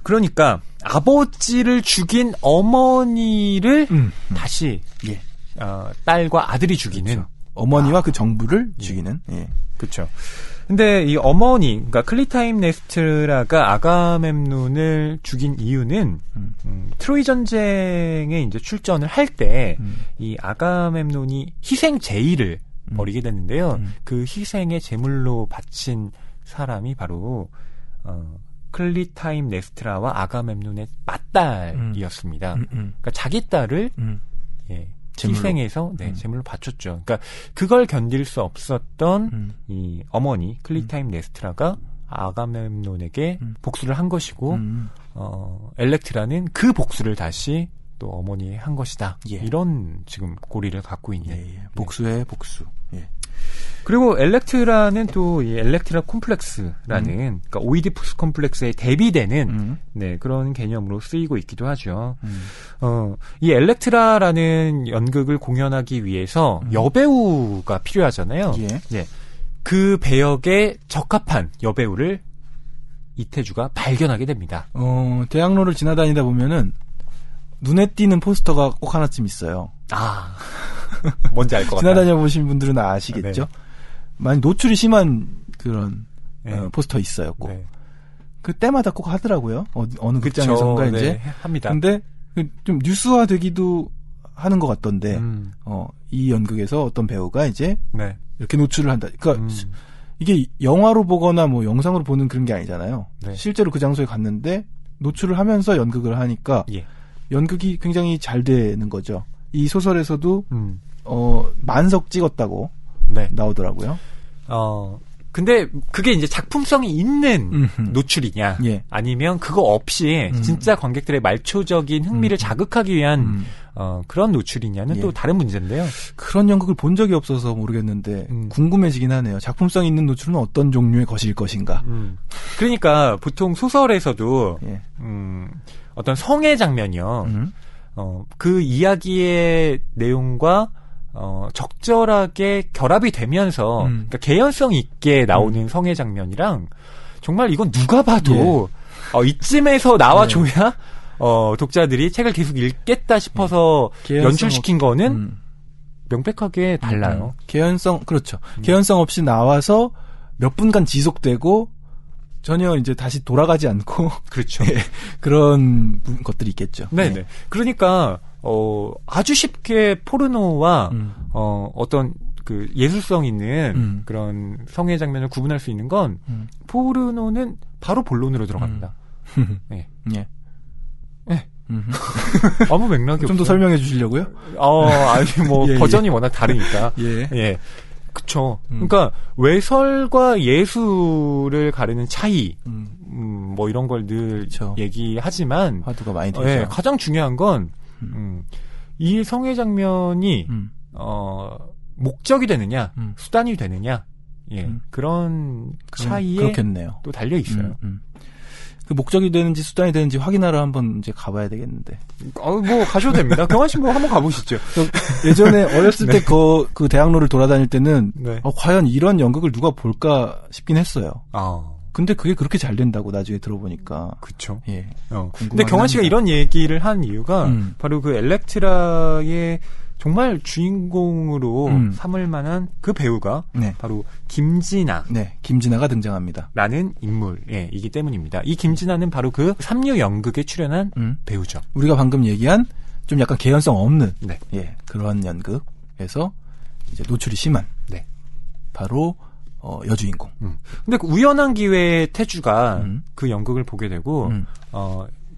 그러니까 아버지를 죽인 어머니를 다시 예. 딸과 아들이 죽이는 그렇죠. 어머니와 그 정부를 죽이는. 예. 그렇죠. 근데 이 어머니, 그러니까 클리타임네스트라가 아가멤논을 죽인 이유는 트로이 전쟁에 이제 출전을 할 때 이 아가멤논이 희생 제의를 벌이게 됐는데요. 그 희생의 제물로 바친 사람이 바로 클리타임네스트라와 아가멤논의 맏딸이었습니다. 그러니까 자기 딸을 예, 희생해서 제물로 바쳤죠. 그러니까 그걸 견딜 수 없었던 이 어머니 클리타임네스트라가 아가멤논에게 복수를 한 것이고 엘렉트라는 그 복수를 다시 또 어머니에 한 것이다. 예. 이런 지금 고리를 갖고 있는. 예. 복수의 복수. 예. 그리고 엘렉트라는 또 이 엘렉트라 콤플렉스라는 그러니까 오이디푸스 콤플렉스에 대비되는 그런 개념으로 쓰이고 있기도 하죠. 이 엘렉트라라는 연극을 공연하기 위해서 여배우가 필요하잖아요. 예. 그 배역에 적합한 여배우를 이태주가 발견하게 됩니다. 대학로를 지나다니다 보면은 눈에 띄는 포스터가 꼭 하나쯤 있어요. 아, 뭔지 알 것 같아요. 지나다녀 보신 분들은 아시겠죠? 네. 많이 노출이 심한 그런 포스터 있어요. 꼭. 네. 그 때마다 꼭 하더라고요. 어느 극장에선가 이제 합니다. 근데 좀 뉴스화되기도 하는 것 같던데 이 연극에서 어떤 배우가 이제 이렇게 노출을 한다. 그러니까 이게 영화로 보거나 뭐 영상으로 보는 그런 게 아니잖아요. 네. 실제로 그 장소에 갔는데 노출을 하면서 연극을 하니까 연극이 굉장히 잘 되는 거죠. 이 소설에서도 만석 찍었다고 나오더라고요. 근데 그게 이제 작품성이 있는 노출이냐 아니면 그거 없이 진짜 관객들의 말초적인 흥미를 자극하기 위한 그런 노출이냐는 또 다른 문제인데요. 그런 연극을 본 적이 없어서 모르겠는데 궁금해지긴 하네요. 작품성 있는 노출은 어떤 종류의 것일 것인가. 그러니까 보통 소설에서도 어떤 성애 장면이요. 그 이야기의 내용과 적절하게 결합이 되면서 그러니까 개연성 있게 나오는 성애 장면이랑 정말 이건 누가 봐도 이쯤에서 나와줘야 독자들이 책을 계속 읽겠다 싶어서 연출시킨 거는 명백하게 달라요. 그렇죠. 개연성 없이 나와서 몇 분간 지속되고 전혀 이제 다시 돌아가지 않고 그렇죠. 그런 것들이 있겠죠. 네네. 그러니까 아주 쉽게 포르노와 어떤 그 예술성 있는 그런 성애 장면을 구분할 수 있는 건 포르노는 바로 본론으로 들어갑니다. 네. 아무 맥락이 좀 더 설명해 주시려고요? 아니 뭐 버전이 워낙 다르니까. 그쵸. 그러니까 외설과 예술을 가르는 차이, 뭐 이런 걸 늘 얘기하지만 화두가 많이 되죠. 가장 중요한 건 이 성애 장면이 목적이 되느냐, 수단이 되느냐, 그런 차이에 그렇겠네요. 또 달려 있어요. 그 목적이 되는지 수단이 되는지 확인하러 한번 이제 가봐야 되겠는데. 뭐 가셔도 됩니다. 경환 씨 뭐 한번 가보시죠. 예전에 어렸을 때 그 대학로를 돌아다닐 때는 과연 이런 연극을 누가 볼까 싶긴 했어요. 근데 그게 그렇게 잘 된다고 나중에 들어보니까. 그쵸. 근데 경환 씨가 이런 얘기를 한 이유가 바로 그 엘렉트라의 정말 주인공으로 삼을 만한 그 배우가 바로 김진아. 김진아가 등장합니다. 라는 인물이기 때문입니다. 이 김진아는 바로 그 삼류 연극에 출연한 배우죠. 우리가 방금 얘기한 좀 약간 개연성 없는 그러한 연극에서 이제 노출이 심한 바로 여주인공. 근데 그 우연한 기회에 태주가 그 연극을 보게 되고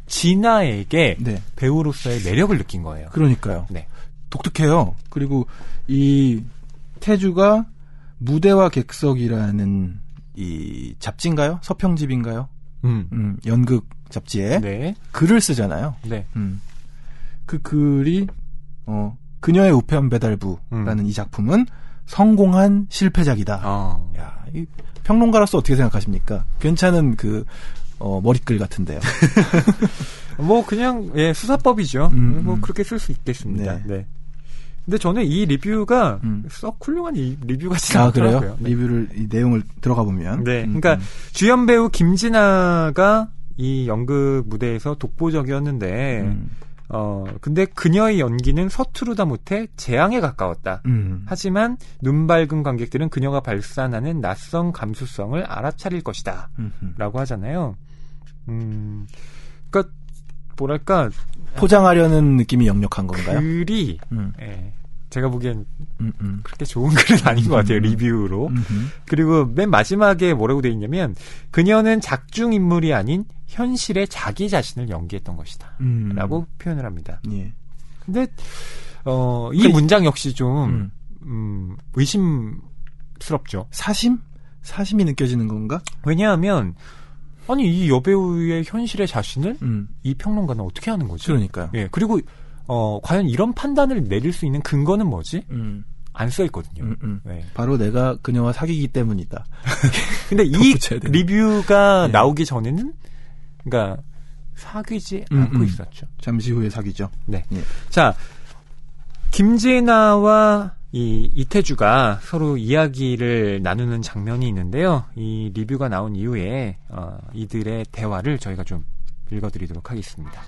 진아에게 배우로서의 매력을 느낀 거예요. 그러니까요. 독특해요. 그리고 이 태주가 무대와 객석이라는 이 잡지인가요? 서평집인가요? 연극 잡지에 글을 쓰잖아요. 그 글이 그녀의 우편 배달부라는 이 작품은 성공한 실패작이다. 야, 이 평론가로서 어떻게 생각하십니까? 괜찮은 그 머릿글 같은데요. 뭐 그냥 수사법이죠. 뭐 그렇게 쓸 수 있겠습니다. 근데 저는 이 리뷰가 썩 훌륭한 리뷰 같지 않더라고요. 그래요? 리뷰를 이 내용을 들어가 보면. 그러니까 주연 배우 김진아가 이 연극 무대에서 독보적이었는데 근데 그녀의 연기는 서투르다 못해 재앙에 가까웠다. 하지만 눈 밝은 관객들은 그녀가 발산하는 낯선 감수성을 알아차릴 것이다. 라고 하잖아요. 그러니까 뭐랄까 포장하려는 느낌이 역력한 건가요? 글이 제가 보기엔 그렇게 좋은 글은 아닌 것 같아요. 리뷰로. 그리고 맨 마지막에 뭐라고 돼 있냐면 그녀는 작중 인물이 아닌 현실의 자기 자신을 연기했던 것이다. 라고 표현을 합니다. 근데 이 문장 역시 좀 의심스럽죠. 사심이 느껴지는 건가? 왜냐하면 아니 이 여배우의 현실의 자신을 이 평론가는 어떻게 하는 거지? 그러니까요. 예. 그리고 과연 이런 판단을 내릴 수 있는 근거는 뭐지? 안 써 있거든요. 네. 바로 내가 그녀와 사귀기 때문이다. 근데 이 리뷰가 나오기 전에는 그러니까 사귀지 않고 있었죠. 잠시 후에 사귀죠. 네. 예. 자, 김진아와 이 이태주가 서로 이야기를 나누는 장면이 있는데요. 이 리뷰가 나온 이후에 이들의 대화를 저희가 좀 읽어드리도록 하겠습니다.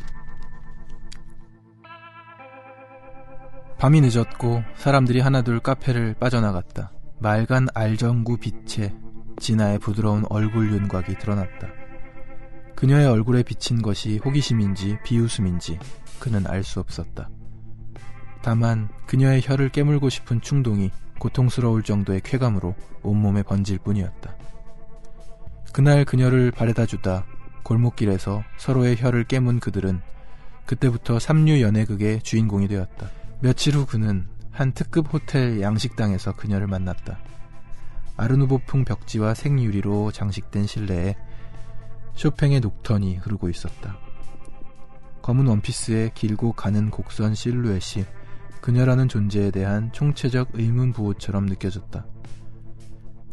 밤이 늦었고 사람들이 하나둘 카페를 빠져나갔다. 맑은 알전구 빛에 진아의 부드러운 얼굴 윤곽이 드러났다. 그녀의 얼굴에 비친 것이 호기심인지 비웃음인지 그는 알 수 없었다. 다만 그녀의 혀를 깨물고 싶은 충동이 고통스러울 정도의 쾌감으로 온몸에 번질 뿐이었다. 그날 그녀를 바래다주다 골목길에서 서로의 혀를 깨문 그들은 그때부터 삼류 연애극의 주인공이 되었다. 며칠 후 그는 한 특급 호텔 양식당에서 그녀를 만났다. 아르누보풍 벽지와 생유리로 장식된 실내에 쇼팽의 녹턴이 흐르고 있었다. 검은 원피스에 길고 가는 곡선 실루엣이 그녀라는 존재에 대한 총체적 의문부호처럼 느껴졌다.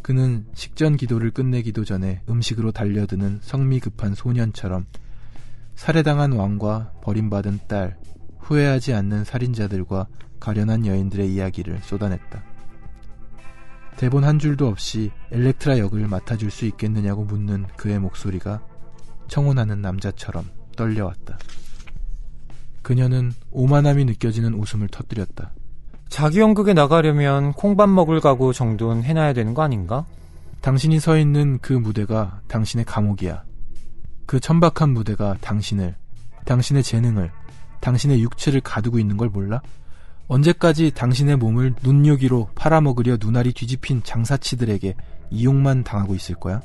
그는 식전 기도를 끝내기도 전에 음식으로 달려드는 성미 급한 소년처럼 살해당한 왕과 버림받은 딸, 후회하지 않는 살인자들과 가련한 여인들의 이야기를 쏟아냈다. 대본 한 줄도 없이 엘렉트라 역을 맡아줄 수 있겠느냐고 묻는 그의 목소리가 청혼하는 남자처럼 떨려왔다. 그녀는 오만함이 느껴지는 웃음을 터뜨렸다. 자기 연극에 나가려면 콩밥 먹을 각오 정도는 해놔야 되는 거 아닌가? 당신이 서 있는 그 무대가 당신의 감옥이야. 그 천박한 무대가 당신을, 당신의 재능을, 당신의 육체를 가두고 있는 걸 몰라? 언제까지 당신의 몸을 눈요기로 팔아먹으려 눈알이 뒤집힌 장사치들에게 이용만 당하고 있을 거야?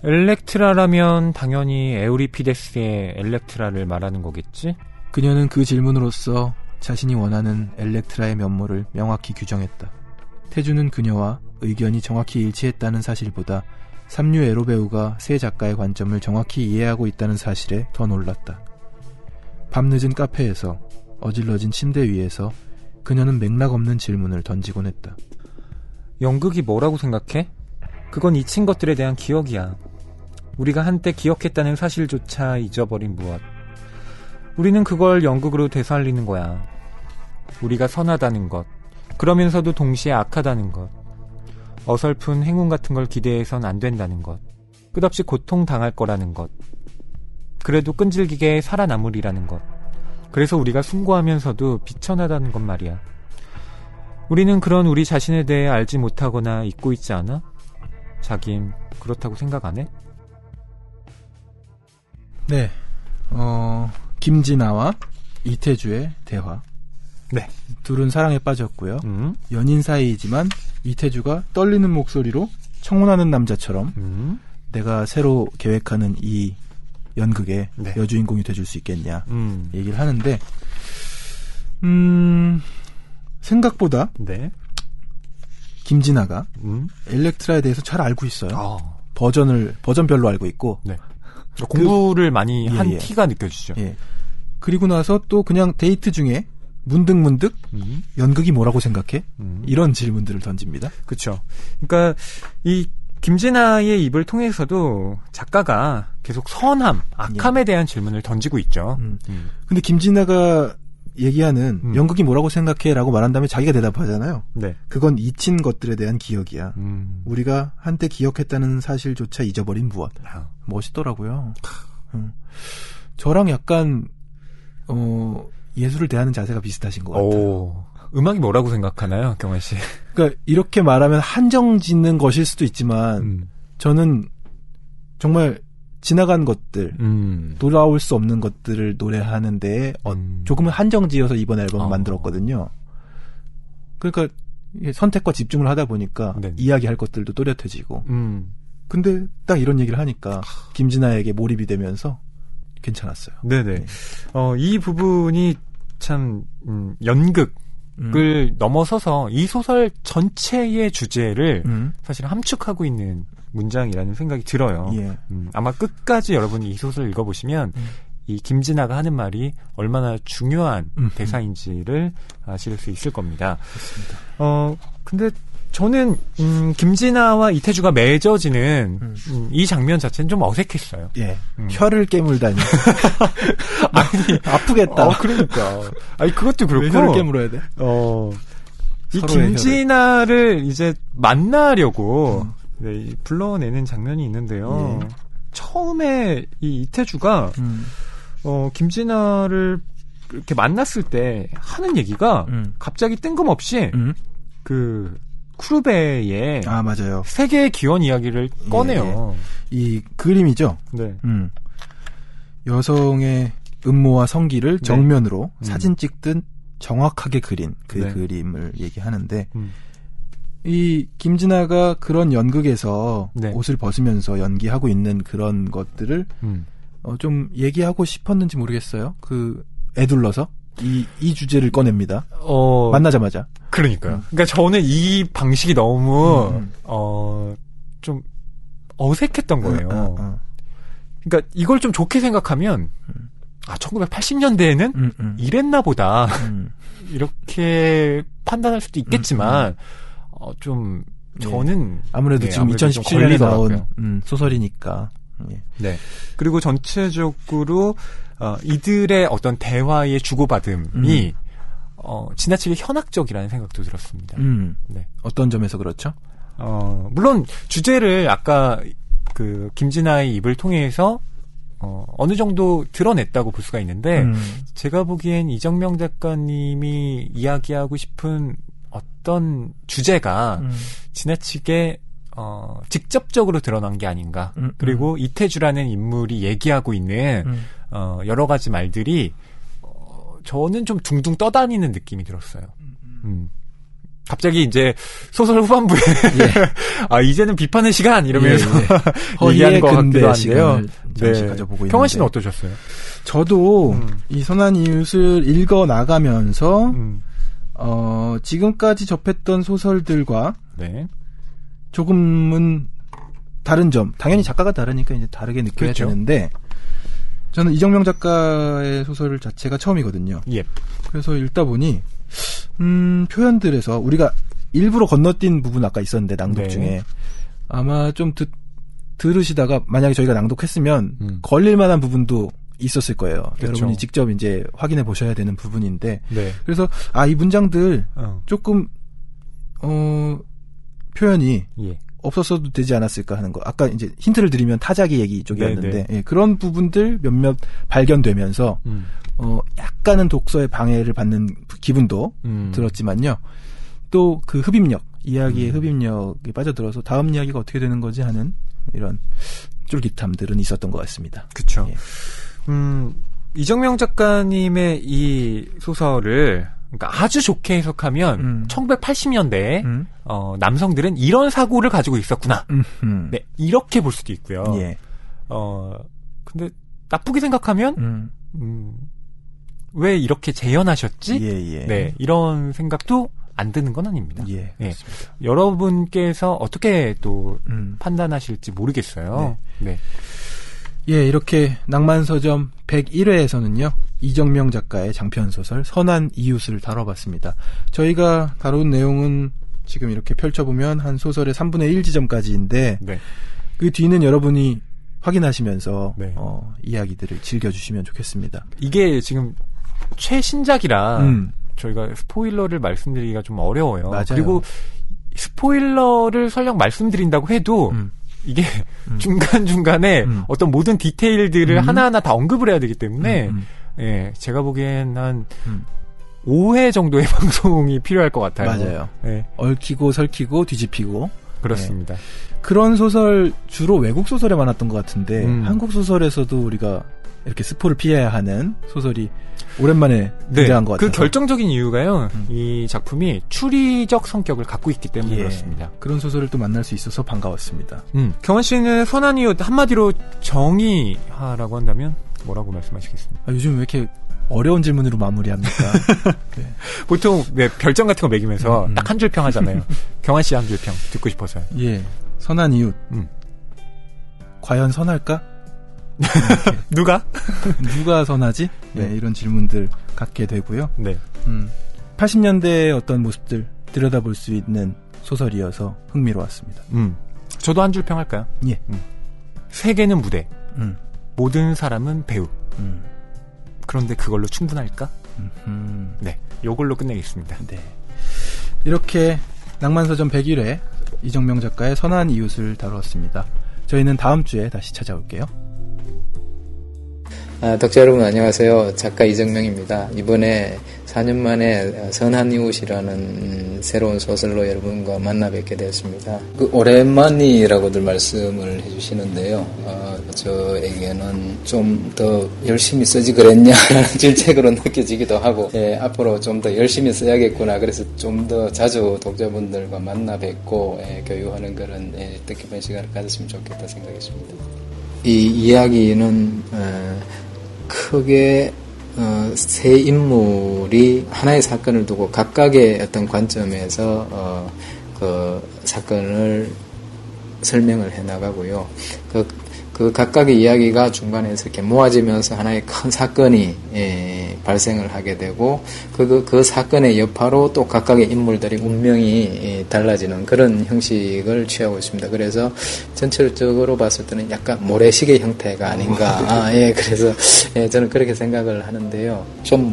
엘렉트라라면 당연히 에우리피데스의 엘렉트라를 말하는 거겠지? 그녀는 그 질문으로써 자신이 원하는 엘렉트라의 면모를 명확히 규정했다. 태주는 그녀와 의견이 정확히 일치했다는 사실보다 삼류 에로 배우가 새 작가의 관점을 정확히 이해하고 있다는 사실에 더 놀랐다. 밤늦은 카페에서 어질러진 침대 위에서 그녀는 맥락 없는 질문을 던지곤 했다. 연극이 뭐라고 생각해? 그건 잊힌 것들에 대한 기억이야. 우리가 한때 기억했다는 사실조차 잊어버린 무엇. 우리는 그걸 연극으로 되살리는 거야. 우리가 선하다는 것, 그러면서도 동시에 악하다는 것, 어설픈 행운 같은 걸 기대해선 안 된다는 것, 끝없이 고통당할 거라는 것, 그래도 끈질기게 살아남으리라는 것, 그래서 우리가 숭고하면서도 비천하다는 것 말이야. 우리는 그런 우리 자신에 대해 알지 못하거나 잊고 있지 않아? 자긴 그렇다고 생각 안 해? 네, 김진아와 이태주의 대화. 네. 둘은 사랑에 빠졌고요. 연인 사이이지만 이태주가 떨리는 목소리로 청혼하는 남자처럼 내가 새로 계획하는 이 연극의 네. 여주인공이 돼줄 수 있겠냐 얘기를 하는데 생각보다 네. 김진아가 엘렉트라에 대해서 잘 알고 있어요. 버전별로 알고 있고 네. 공부를 많이 한 티가 느껴지죠. 예. 그리고 나서 또 그냥 데이트 중에 문득문득 연극이 뭐라고 생각해? 이런 질문들을 던집니다. 그렇죠. 그러니까 이 김진아의 입을 통해서도 작가가 계속 선함, 악함에 대한 질문을 던지고 있죠. 근데 김진아가 얘기하는 연극이 뭐라고 생각해? 라고 말한 다음에 자기가 대답하잖아요. 네. 그건 잊힌 것들에 대한 기억이야. 우리가 한때 기억했다는 사실조차 잊어버린 무엇. 멋있더라고요. 저랑 약간 예술을 대하는 자세가 비슷하신 것 같아요. 음악이 뭐라고 생각하나요, 경환 씨? 그러니까 이렇게 말하면 한정 짓는 것일 수도 있지만 저는 정말 지나간 것들, 돌아올 수 없는 것들을 노래하는데 조금은 한정 지어서 이번 앨범을 만들었거든요. 그러니까 선택과 집중을 하다 보니까 네. 이야기할 것들도 또렷해지고. 근데 딱 이런 얘기를 하니까 김진아에게 몰입이 되면서 괜찮았어요. 네네. 이 부분이 참 연극 넘어서서 이 소설 전체의 주제를 사실 함축하고 있는 문장이라는 생각이 들어요. 예. 아마 끝까지 여러분이 이 소설을 읽어보시면 이 김진아가 하는 말이 얼마나 중요한 대사인지를 아실 수 있을 겁니다. 그렇습니다. 근데 저는 김진아와 이태주가 맺어지는 이 장면 자체는 좀 어색했어요. 예. 혀를 깨물다니. 아니, 아프겠다. 그러니까. 아니 그것도 그렇고. 왜 혀를 깨물어야 돼? 이 김진아를 이제 만나려고 불러내는 장면이 있는데요. 예. 처음에 이 이태주가 김진아를 이렇게 만났을 때 하는 얘기가 갑자기 뜬금없이 그 쿠르베의 맞아요. 세계의 기원 이야기를 꺼내요. 이 그림이죠. 네. 여성의 음모와 성기를 정면으로 사진 찍듯 정확하게 그린 그 그림을 얘기하는데 이 김진아가 그런 연극에서 옷을 벗으면서 연기하고 있는 그런 것들을 좀 얘기하고 싶었는지 모르겠어요. 그 애둘러서 이 주제를 꺼냅니다. 만나자마자. 그러니까요. 그러니까 저는 이 방식이 너무 좀 어색했던 거예요. 그러니까 이걸 좀 좋게 생각하면 1980년대에는 이랬나 보다 이렇게 판단할 수도 있겠지만 좀 저는 아무래도 지금 2017년에 나온 소설이니까. 네. 그리고 전체적으로 이들의 어떤 대화의 주고받음이 지나치게 현학적이라는 생각도 들었습니다. 네. 어떤 점에서 그렇죠? 물론 주제를 아까 그 김진아의 입을 통해서 어느 정도 드러냈다고 볼 수가 있는데 제가 보기엔 이정명 작가님이 이야기하고 싶은 어떤 주제가 지나치게 직접적으로 드러난 게 아닌가. 그리고 이태주라는 인물이 얘기하고 있는 여러 가지 말들이 저는 좀 둥둥 떠다니는 느낌이 들었어요. 갑자기 이제 소설 후반부에 이제는 비판의 시간 이러면서 얘기하는 것 같기도 한데요. 잠시 가져보고 평환 있는데. 씨는 어떠셨어요? 저도 이 선한 이웃을 읽어 나가면서 지금까지 접했던 소설들과 조금은 다른 점, 당연히 작가가 다르니까 이제 다르게 느껴야 되는데 저는 이정명 작가의 소설 자체가 처음이거든요. 그래서 읽다 보니 표현들에서 우리가 일부러 건너뛴 부분 아까 있었는데 낭독 중에 아마 좀 들으시다가 만약에 저희가 낭독했으면 걸릴 만한 부분도 있었을 거예요. 여러분이 직접 이제 확인해 보셔야 되는 부분인데 그래서 이 문장들 조금 표현이 없었어도 되지 않았을까 하는 거. 아까 이제 힌트를 드리면 타자기 얘기 쪽이었는데 그런 부분들 몇몇 발견되면서 약간은 독서의 방해를 받는 기분도 들었지만요. 또 그 흡입력, 이야기의 흡입력이 빠져들어서 다음 이야기가 어떻게 되는 거지 하는 이런 쫄깃함들은 있었던 것 같습니다. 그렇죠. 이정명 작가님의 이 소설을 그러니까 아주 좋게 해석하면 1980년대에 남성들은 이런 사고를 가지고 있었구나. 네, 이렇게 볼 수도 있고요. 근데 나쁘게 생각하면 왜 이렇게 재현하셨지? 네, 이런 생각도 안 드는 건 아닙니다. 그렇습니다. 여러분께서 어떻게 또 판단하실지 모르겠어요. 이렇게 낭만서점 101회에서는요. 이정명 작가의 장편소설 선한 이웃을 다뤄봤습니다. 저희가 다룬 내용은 지금 이렇게 펼쳐보면 한 소설의 3분의 1 지점까지인데 그 뒤는 여러분이 확인하시면서 이야기들을 즐겨주시면 좋겠습니다. 이게 지금 최신작이라 저희가 스포일러를 말씀드리기가 좀 어려워요. 맞아요. 그리고 스포일러를 설령 말씀드린다고 해도 이게 중간중간에 어떤 모든 디테일들을 하나하나 다 언급을 해야 되기 때문에 제가 보기엔 한 5회 정도의 방송이 필요할 것 같아요. 맞아요. 얽히고 설키고 뒤집히고. 그렇습니다. 그런 소설 주로 외국 소설에 많았던 것 같은데 한국 소설에서도 우리가 이렇게 스포를 피해야 하는 소설이 오랜만에 등장한 것 같아요. 그 결정적인 이유가요. 이 작품이 추리적 성격을 갖고 있기 때문에 그렇습니다. 그런 소설을 또 만날 수 있어서 반가웠습니다. 경환 씨는 선한 이웃 한마디로 정의하라고 한다면 뭐라고 말씀하시겠습니까? 요즘 왜 이렇게 어려운 질문으로 마무리합니까? 네. 보통 별점 같은 거 매기면서 딱 한 줄 평 하잖아요. 경환 씨 한 줄 평 듣고 싶어서요. 예, 선한 이웃. 과연 선할까? 누가? 누가 선하지? 네, 이런 질문들 갖게 되고요. 네. 80년대의 어떤 모습들 들여다볼 수 있는 소설이어서 흥미로웠습니다. 저도 한 줄 평 할까요? 예. 세계는 무대. 모든 사람은 배우. 그런데 그걸로 충분할까? 네. 요걸로 끝내겠습니다. 네. 이렇게 낭만서점 101회 이정명 작가의 선한 이웃을 다루었습니다. 저희는 다음 주에 다시 찾아올게요. 독자 여러분 안녕하세요. 작가 이정명입니다. 이번에 4년 만에 선한 이웃이라는 새로운 소설로 여러분과 만나 뵙게 되었습니다. 오랜만이라고들 말씀을 해주시는데요. 저에게는 좀 더 열심히 쓰지 그랬냐라는 질책으로 느껴지기도 하고, 앞으로 좀 더 열심히 써야겠구나. 그래서 좀 더 자주 독자분들과 만나 뵙고 교류하는 그런 뜻깊은 시간을 가졌으면 좋겠다 생각했습니다. 이 이야기는 크게 세 인물이 하나의 사건을 두고 각각의 어떤 관점에서 그 사건을 설명을 해 나가고요. 그 각각의 이야기가 중간에서 이렇게 모아지면서 하나의 큰 사건이 발생을 하게 되고 그 사건의 여파로 또 각각의 인물들이 운명이 달라지는 그런 형식을 취하고 있습니다. 그래서 전체적으로 봤을 때는 약간 모래시계 형태가 아닌가. 그래서 저는 그렇게 생각을 하는데요. 좀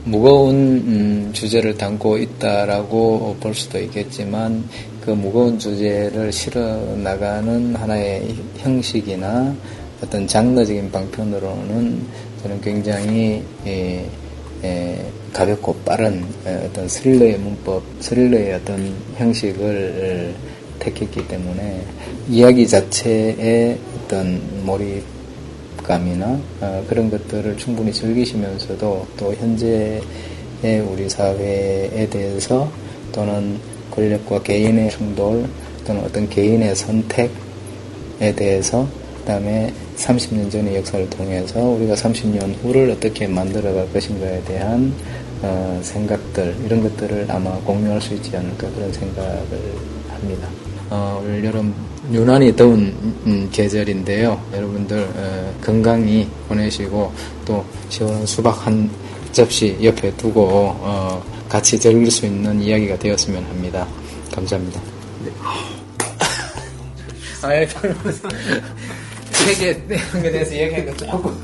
무거운 주제를 담고 있다라고 볼 수도 있겠지만 그 무거운 주제를 실어 나가는 하나의 형식이나 어떤 장르적인 방편으로는 저는 굉장히 가볍고 빠른 어떤 스릴러의 문법, 스릴러의 어떤 형식을 택했기 때문에 이야기 자체의 어떤 몰입감이나 그런 것들을 충분히 즐기시면서도 또 현재의 우리 사회에 대해서 또는 권력과 개인의 충돌 또는 어떤 개인의 선택에 대해서 그다음에 30년 전의 역사를 통해서 우리가 30년 후를 어떻게 만들어갈 것인가에 대한 생각들 이런 것들을 아마 공유할 수 있지 않을까 그런 생각을 합니다. 올 여름 유난히 더운 계절인데요. 여러분들 건강히 보내시고 또 시원한 수박 한 접시 옆에 두고 같이 즐길 수 있는 이야기가 되었으면 합니다. 감사합니다. 네. 세계 대해서 이야기한 거 조금